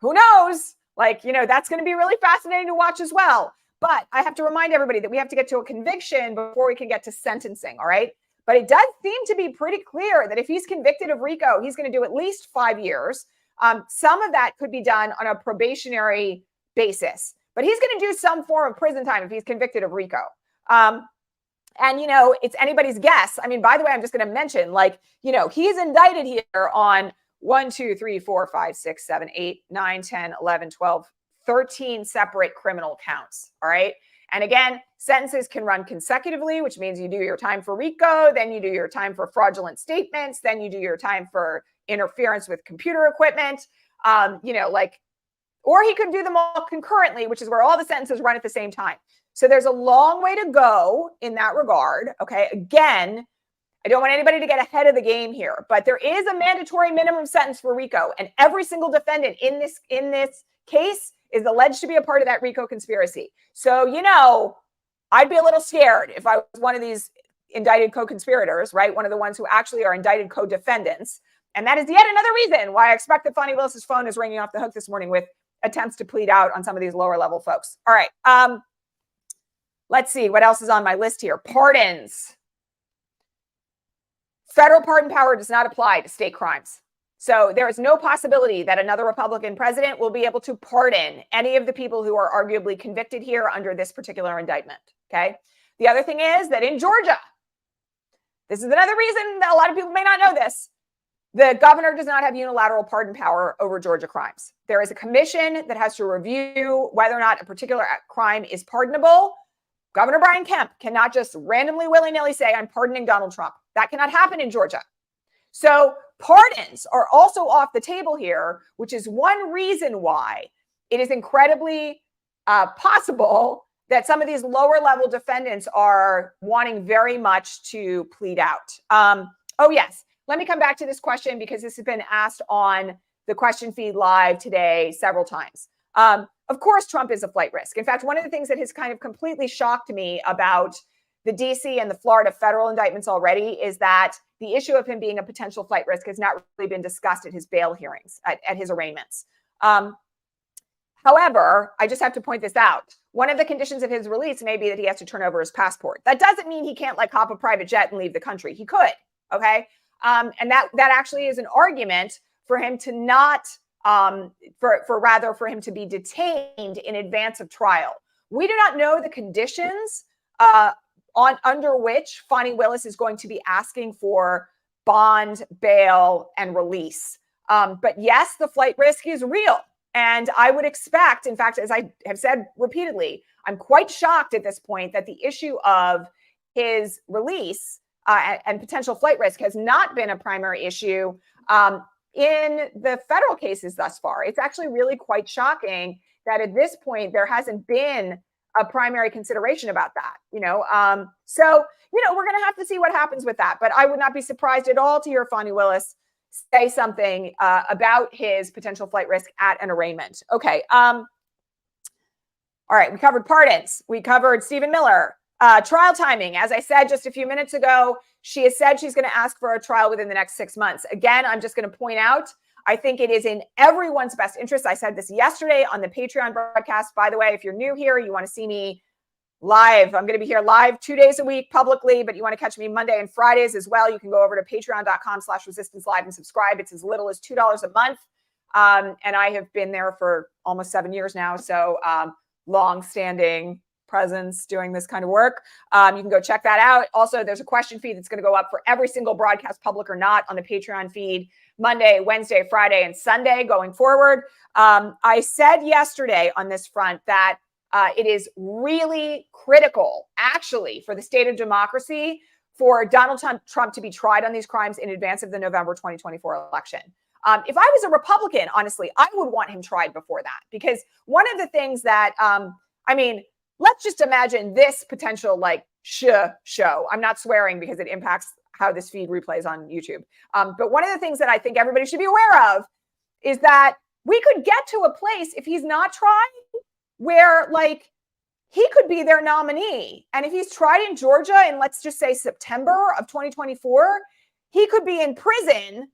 who knows? Like, you know, that's going to be really fascinating to watch as well. But I have to remind everybody that we have to get to a conviction before we can get to sentencing, all right? But it does seem to be pretty clear that if he's convicted of RICO, he's going to do at least 5 years. Some of that could be done on a probationary basis. But he's going to do some form of prison time if he's convicted of RICO. And, you know, it's anybody's guess. I mean, by the way, I'm just going to mention, like, you know, he's indicted here on 1, 2, 3, 4, 5, 6, 7, 8, 9, 10, 11, 12, 13 separate criminal counts. All right. And again, sentences can run consecutively, which means you do your time for RICO, then you do your time for fraudulent statements, then you do your time for interference with computer equipment, you know, like, or he could do them all concurrently, which is where all the sentences run at the same time. So there's a long way to go in that regard. Okay. Again, I don't want anybody to get ahead of the game here, but there is a mandatory minimum sentence for RICO, and every single defendant in this case is alleged to be a part of that RICO conspiracy. So, you know, I'd be a little scared if I was one of these indicted co-conspirators, right? One of the ones who actually are indicted co-defendants. And that is yet another reason why I expect that Fani Willis's phone is ringing off the hook this morning with attempts to plead out on some of these lower level folks. All right. Let's see what else is on my list here. Pardons. Federal pardon power does not apply to state crimes. So there is no possibility that another Republican president will be able to pardon any of the people who are arguably convicted here under this particular indictment. Okay. The other thing is that in Georgia, this is another reason that a lot of people may not know this. The governor does not have unilateral pardon power over Georgia crimes. There is a commission that has to review whether or not a particular crime is pardonable. Governor Brian Kemp cannot just randomly, willy-nilly say, I'm pardoning Donald Trump. That cannot happen in Georgia. So pardons are also off the table here, which is one reason why it is incredibly possible that some of these lower level defendants are wanting very much to plead out. Oh, yes. Let me come back to this question because this has been asked on the question feed live today several times. Of course, Trump is a flight risk. In fact, one of the things that has kind of completely shocked me about the DC and the Florida federal indictments already is that the issue of him being a potential flight risk has not really been discussed at his bail hearings, at his arraignments. However, I just have to point this out. One of the conditions of his release may be that he has to turn over his passport. That doesn't mean he can't like hop a private jet and leave the country. He could, okay? And that actually is an argument for him to not, for him to be detained in advance of trial. We do not know the conditions under which Fani Willis is going to be asking for bond, bail, and release. But yes, the flight risk is real. And I would expect, in fact, as I have said repeatedly, I'm quite shocked at this point that the issue of his release and potential flight risk has not been a primary issue in the federal cases thus far. It's actually really quite shocking that at this point there hasn't been a primary consideration about that, So, we're going to have to see what happens with that. But I would not be surprised at all to hear Fani Willis say something about his potential flight risk at an arraignment. Okay. All right, we covered pardons. We covered Stephen Miller. Trial timing. As I said just a few minutes ago, she has said she's going to ask for a trial within the next 6 months. Again, I'm just going to point out, I think it is in everyone's best interest. I said this yesterday on the Patreon broadcast. By the way, if you're new here, you want to see me live, I'm going to be here live 2 days a week publicly, but you want to catch me Monday and Fridays as well. You can go over to patreon.com/resistance live and subscribe. It's as little as $2 a month. And I have been there for almost 7 years now. So long-standing presence doing this kind of work. You can go check that out. Also, there's a question feed that's going to go up for every single broadcast, public or not, on the Patreon feed Monday, Wednesday, Friday, and Sunday going forward. I said yesterday on this front that it is really critical, actually, for the state of democracy for Donald Trump to be tried on these crimes in advance of the November 2024 election. If I was a Republican, honestly, I would want him tried before that, because one of the things that, let's just imagine this potential show. I'm not swearing because it impacts how this feed replays on YouTube. But one of the things that I think everybody should be aware of is that we could get to a place, if he's not tried, where he could be their nominee. And if he's tried in Georgia in, let's just say, September of 2024, he could be in prison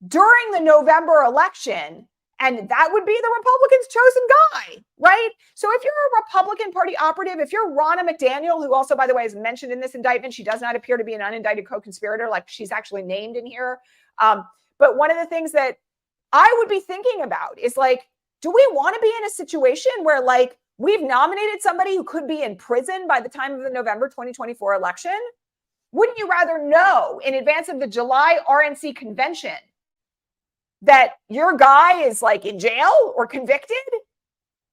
during the November election. And that would be the Republicans' chosen guy, right? So if you're a Republican Party operative, if you're Ronna McDaniel, who also, by the way, is mentioned in this indictment, she does not appear to be an unindicted co-conspirator, like she's actually named in here. But one of the things that I would be thinking about is do we want to be in a situation where we've nominated somebody who could be in prison by the time of the November 2024 election? Wouldn't you rather know in advance of the July RNC convention that your guy is in jail or convicted,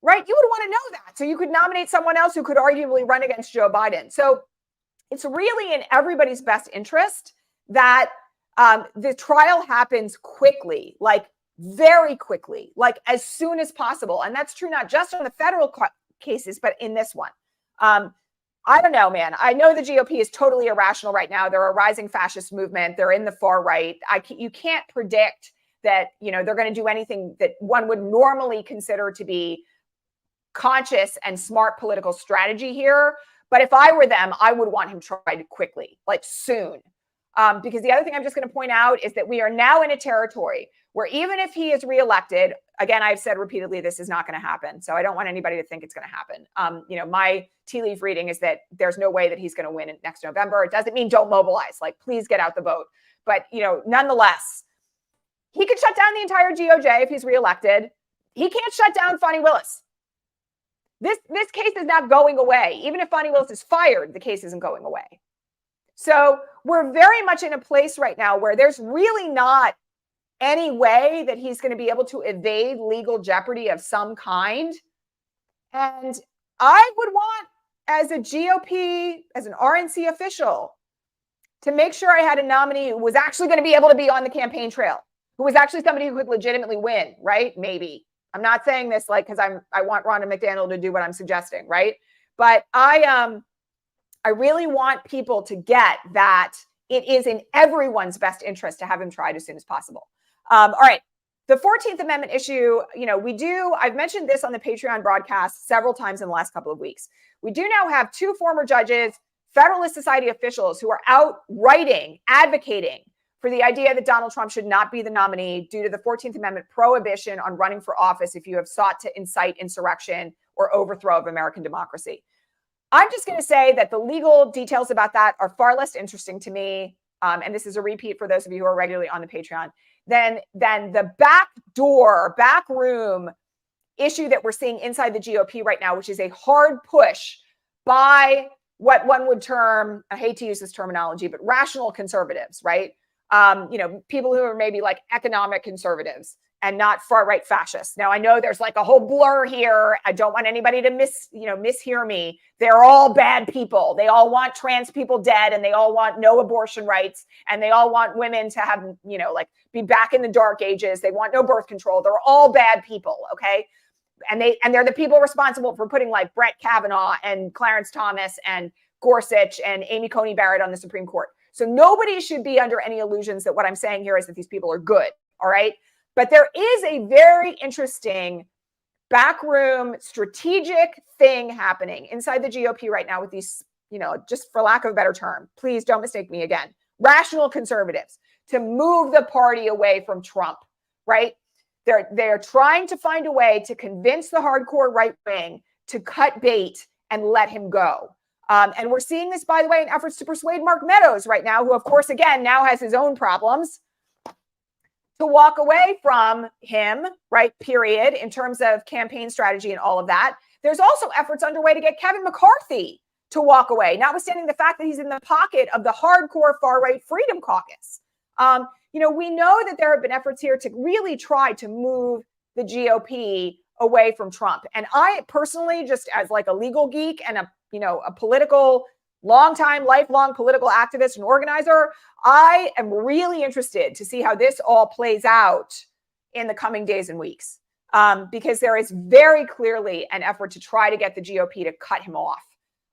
right? You would want to know that. So you could nominate someone else who could arguably run against Joe Biden. So it's really in everybody's best interest that the trial happens quickly, very quickly, as soon as possible. And that's true not just on the federal cases, but in this one. I don't know, man. I know the GOP is totally irrational right now. They're a rising fascist movement. They're in the far right. You can't predict that, they're going to do anything that one would normally consider to be conscious and smart political strategy here. But if I were them, I would want him tried quickly, soon. Because the other thing I'm just going to point out is that we are now in a territory where even if he is reelected, again, I've said repeatedly, this is not going to happen. So I don't want anybody to think it's going to happen. My tea leaf reading is that there's no way that he's going to win next November. It doesn't mean don't mobilize, please get out the vote. But, nonetheless, he could shut down the entire DOJ if he's reelected. He can't shut down Fani Willis. This case is not going away. Even if Fani Willis is fired, the case isn't going away. So we're very much in a place right now where there's really not any way that he's going to be able to evade legal jeopardy of some kind. And I would want, as a GOP, as an RNC official, to make sure I had a nominee who was actually going to be able to be on the campaign trail, who was actually somebody who could legitimately win, right? Maybe. I'm not saying this because I want Ronna McDaniel to do what I'm suggesting, right? But I really want people to get that it is in everyone's best interest to have him tried as soon as possible. All right. The 14th Amendment issue, I've mentioned this on the Patreon broadcast several times in the last couple of weeks. We do now have 2 former judges, Federalist Society officials, who are out writing, advocating for the idea that Donald Trump should not be the nominee due to the 14th Amendment prohibition on running for office if you have sought to incite insurrection or overthrow of American democracy. I'm just going to say that the legal details about that are far less interesting to me. And this is a repeat for those of you who are regularly on the Patreon, than the back room issue that we're seeing inside the GOP right now, which is a hard push by what one would term, I hate to use this terminology, but rational conservatives, right? People who are maybe economic conservatives and not far right fascists. Now, I know there's a whole blur here. I don't want anybody to mishear me. They're all bad people. They all want trans people dead, and they all want no abortion rights, and they all want women to have, be back in the dark ages. They want no birth control. They're all bad people. Okay. And they're the people responsible for putting Brett Kavanaugh and Clarence Thomas and Gorsuch and Amy Coney Barrett on the Supreme Court. So nobody should be under any illusions that what I'm saying here is that these people are good. All right. But there is a very interesting backroom strategic thing happening inside the GOP right now with these, just for lack of a better term, please don't mistake me again, rational conservatives to move the party away from Trump, right? They're trying to find a way to convince the hardcore right wing to cut bait and let him go. And we're seeing this, by the way, in efforts to persuade Mark Meadows right now, who, of course, again, now has his own problems, to walk away from him, right, period, in terms of campaign strategy and all of that. There's also efforts underway to get Kevin McCarthy to walk away, notwithstanding the fact that he's in the pocket of the hardcore far-right Freedom Caucus. We know that there have been efforts here to really try to move the GOP away from Trump. And I personally, just as like a legal geek and a political, lifelong political activist and organizer, I am really interested to see how this all plays out in the coming days and weeks, because there is very clearly an effort to try to get the GOP to cut him off.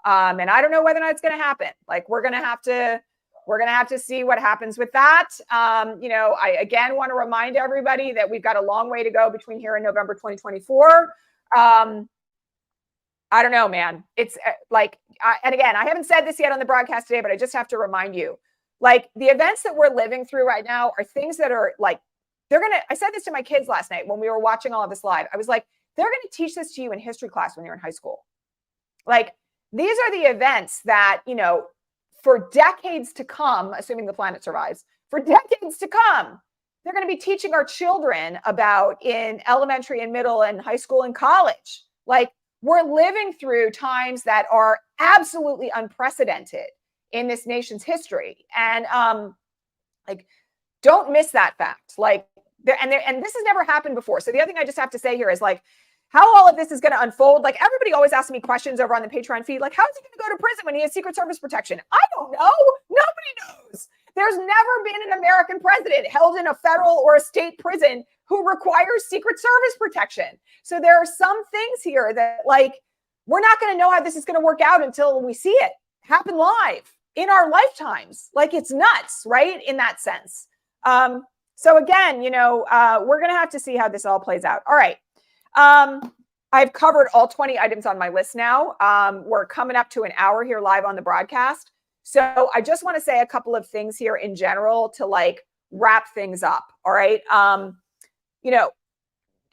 And I don't know whether or not it's going to happen. Like, we're going to have to see what happens with that. I again want to remind everybody that we've got a long way to go between here and November 2024. I don't know, man. It's and again, I haven't said this yet on the broadcast today, but I just have to remind you, like, the events that we're living through right now are things that are like, I said this to my kids last night when we were watching all of this live. I was like, they're going to teach this to you in history class when you're in high school. Like, these are the events that, for decades to come, assuming the planet survives, for decades to come, they're going to be teaching our children about in elementary and middle and high school and college. Like, we're living through times that are absolutely unprecedented in this nation's history. And don't miss that fact. Like, and this has never happened before. So the other thing I just have to say here is, like, how all of this is going to unfold. Like, everybody always asks me questions over on the Patreon feed. Like, how is he going to go to prison when he has Secret Service protection? I don't know. Nobody knows. There's never been an American president held in a federal or a state prison who requires Secret Service protection. So there are some things here that, like, we're not going to know how this is going to work out until we see it happen live in our lifetimes. Like, it's nuts, right? In that sense. So again, we're going to have to see how this all plays out. All right. I've covered all 20 items on my list now. We're coming up to an hour here live on the broadcast. So I just want to say a couple of things here in general to, like, wrap things up. All right.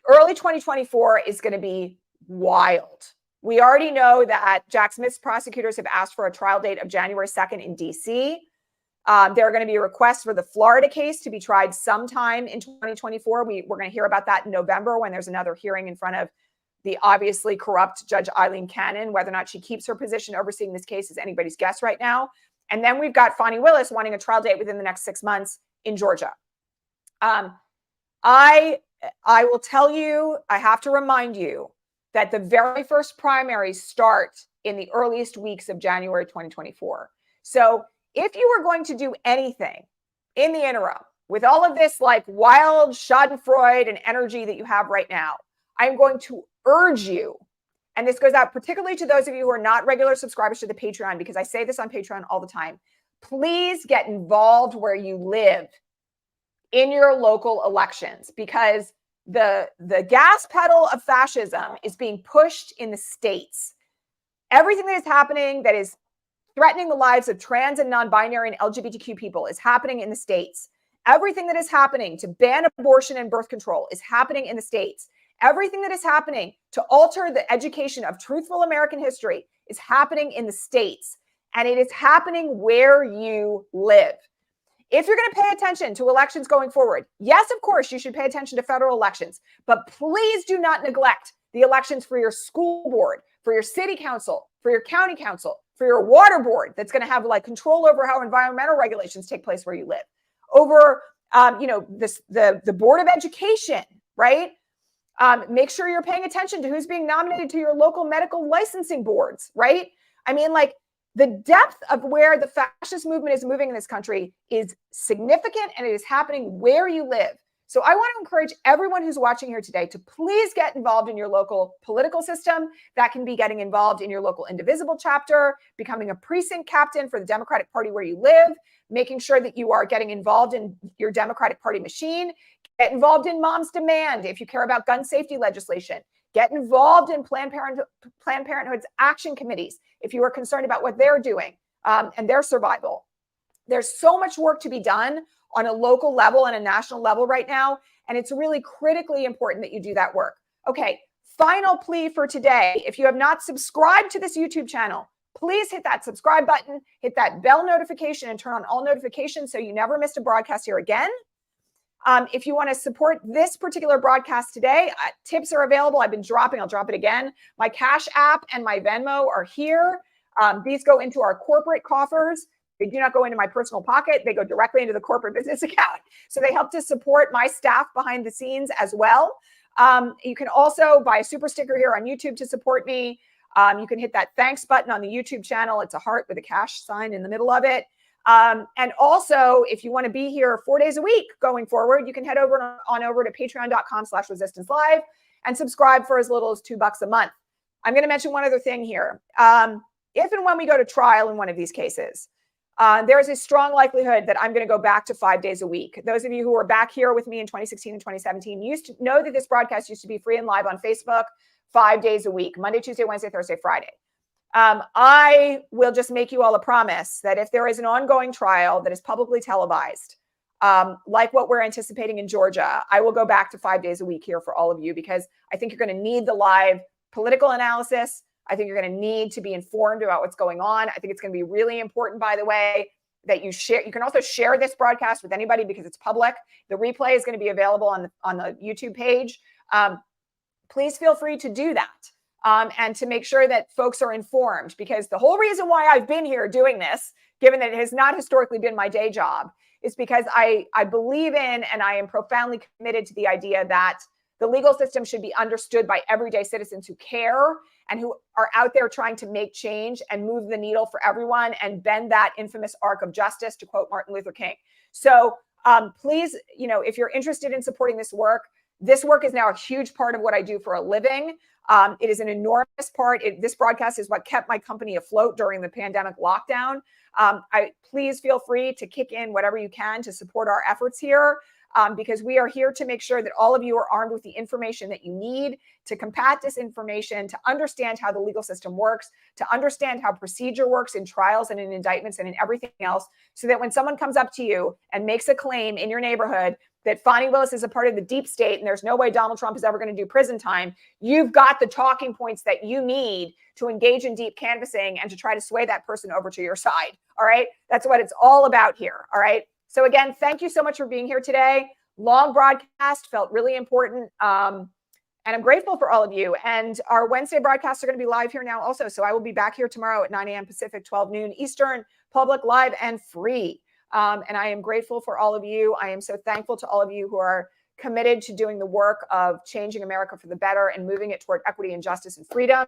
Early 2024 is going to be wild. We already know that Jack Smith's prosecutors have asked for a trial date of January 2nd in DC. There are going to be requests for the Florida case to be tried sometime in 2024. We're going to hear about that in November when there's another hearing in front of the obviously corrupt Judge Eileen Cannon. Whether or not she keeps her position overseeing this case is anybody's guess right now. And then we've got Fani Willis wanting a trial date within the next 6 months in Georgia. I will tell you, I have to remind you that the very first primaries start in the earliest weeks of January 2024. So if you were going to do anything in the interim with all of this, like, wild schadenfreude and energy that you have right now, I'm going to urge you, and this goes out particularly to those of you who are not regular subscribers to the Patreon, because I say this on Patreon all the time, please get involved where you live in your local elections, because the gas pedal of fascism is being pushed in the states. Everything that is happening that is threatening the lives of trans and non-binary and LGBTQ people is happening in the states. Everything that is happening to ban abortion and birth control is happening in the states. Everything that is happening to alter the education of truthful American history is happening in the states. And it is happening where you live. If you're going to pay attention to elections going forward, yes, of course, you should pay attention to federal elections, but please do not neglect the elections for your school board, for your city council, for your county council, for your water board that's going to have, like, control over how environmental regulations take place where you live, over, the Board of Education, right? Make sure you're paying attention to who's being nominated to your local medical licensing boards, right? I mean, like, the depth of where the fascist movement is moving in this country is significant, and it is happening where you live. So I want to encourage everyone who's watching here today to please get involved in your local political system. That can be getting involved in your local Indivisible chapter, becoming a precinct captain for the Democratic Party where you live, making sure that you are getting involved in your Democratic Party machine. Get involved in Moms Demand if you care about gun safety legislation. Get involved in Planned Parenthood's action committees if you are concerned about what they're doing and their survival. There's so much work to be done on a local level and a national level right now, and it's really critically important that you do that work. Okay, final plea for today. If you have not subscribed to this YouTube channel, please hit that subscribe button, hit that bell notification, and turn on all notifications so you never miss a broadcast here again. If you want to support this particular broadcast today, tips are available. I'll drop it again. My Cash App and my Venmo are here. These go into our corporate coffers. They do not go into my personal pocket. They go directly into the corporate business account. So they help to support my staff behind the scenes as well. You can also buy a super sticker here on YouTube to support me. You can hit that thanks button on the YouTube channel. It's a heart with a cash sign in the middle of it. And also, if you want to be here 4 days a week going forward, you can head over to patreon.com/resistancelive and subscribe for as little as $2 a month. I'm going to mention one other thing here. If and when we go to trial in one of these cases, there is a strong likelihood that I'm going to go back to 5 days a week. Those of you who were back here with me in 2016 and 2017 used to know that this broadcast used to be free and live on Facebook 5 days a week, Monday, Tuesday, Wednesday, Thursday, Friday. I will just make you all a promise that if there is an ongoing trial that is publicly televised, like what we're anticipating in Georgia, I will go back to 5 days a week here for all of you, because I think you're going to need the live political analysis. I think you're going to need to be informed about what's going on. I think it's going to be really important, by the way, that you share. You can also share this broadcast with anybody because it's public. The replay is going to be available on the YouTube page. Please feel free to do that. And to make sure that folks are informed, because the whole reason why I've been here doing this, given that it has not historically been my day job, is because I believe in and I am profoundly committed to the idea that the legal system should be understood by everyday citizens who care and who are out there trying to make change and move the needle for everyone and bend that infamous arc of justice, to quote Martin Luther King. So please, if you're interested in supporting this work is now a huge part of what I do for a living. It is an enormous part. This broadcast is what kept my company afloat during the pandemic lockdown. Please feel free to kick in whatever you can to support our efforts here, because we are here to make sure that all of you are armed with the information that you need to combat disinformation, to understand how the legal system works, to understand how procedure works in trials and in indictments and in everything else, so that when someone comes up to you and makes a claim in your neighborhood that Fani Willis is a part of the deep state and there's no way Donald Trump is ever going to do prison time, you've got the talking points that you need to engage in deep canvassing and to try to sway that person over to your side. All right. That's what it's all about here. All right. So again, thank you so much for being here today. Long broadcast, felt really important. And I'm grateful for all of you. And our Wednesday broadcasts are going to be live here now also. So I will be back here tomorrow at 9 a.m. Pacific, 12 noon Eastern, public, live, and free. And I am grateful for all of you. I am so thankful to all of you who are committed to doing the work of changing America for the better and moving it toward equity and justice and freedom.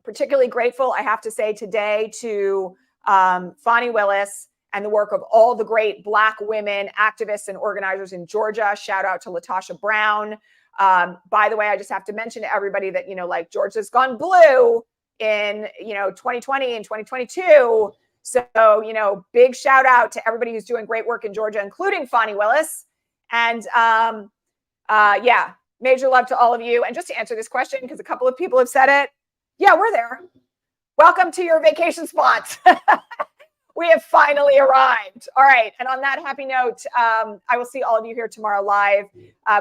Particularly grateful, I have to say today, to Fani Willis and the work of all the great Black women activists and organizers in Georgia. Shout out to Latasha Brown. By the way, I just have to mention to everybody that, like Georgia's gone blue in, 2020 and 2022. So, big shout out to everybody who's doing great work in Georgia, including Fani Willis. And yeah, major love to all of you. And just to answer this question, because a couple of people have said it. Yeah, we're there. Welcome to your vacation spots. We have finally arrived. All right. And on that happy note, I will see all of you here tomorrow live.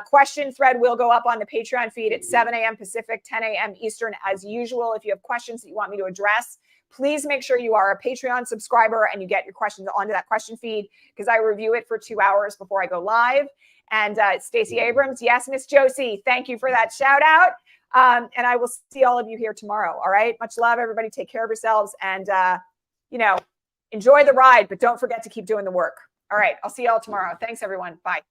Question thread will go up on the Patreon feed at 7 a.m. Pacific, 10 a.m. Eastern, as usual. If you have questions that you want me to address, please make sure you are a Patreon subscriber and you get your questions onto that question feed, because I review it for 2 hours before I go live. And Stacey Abrams, yes, Miss Josie, thank you for that shout out. And I will see all of you here tomorrow. All right. Much love, everybody. Take care of yourselves and, enjoy the ride, but don't forget to keep doing the work. All right. I'll see you all tomorrow. Thanks, everyone. Bye.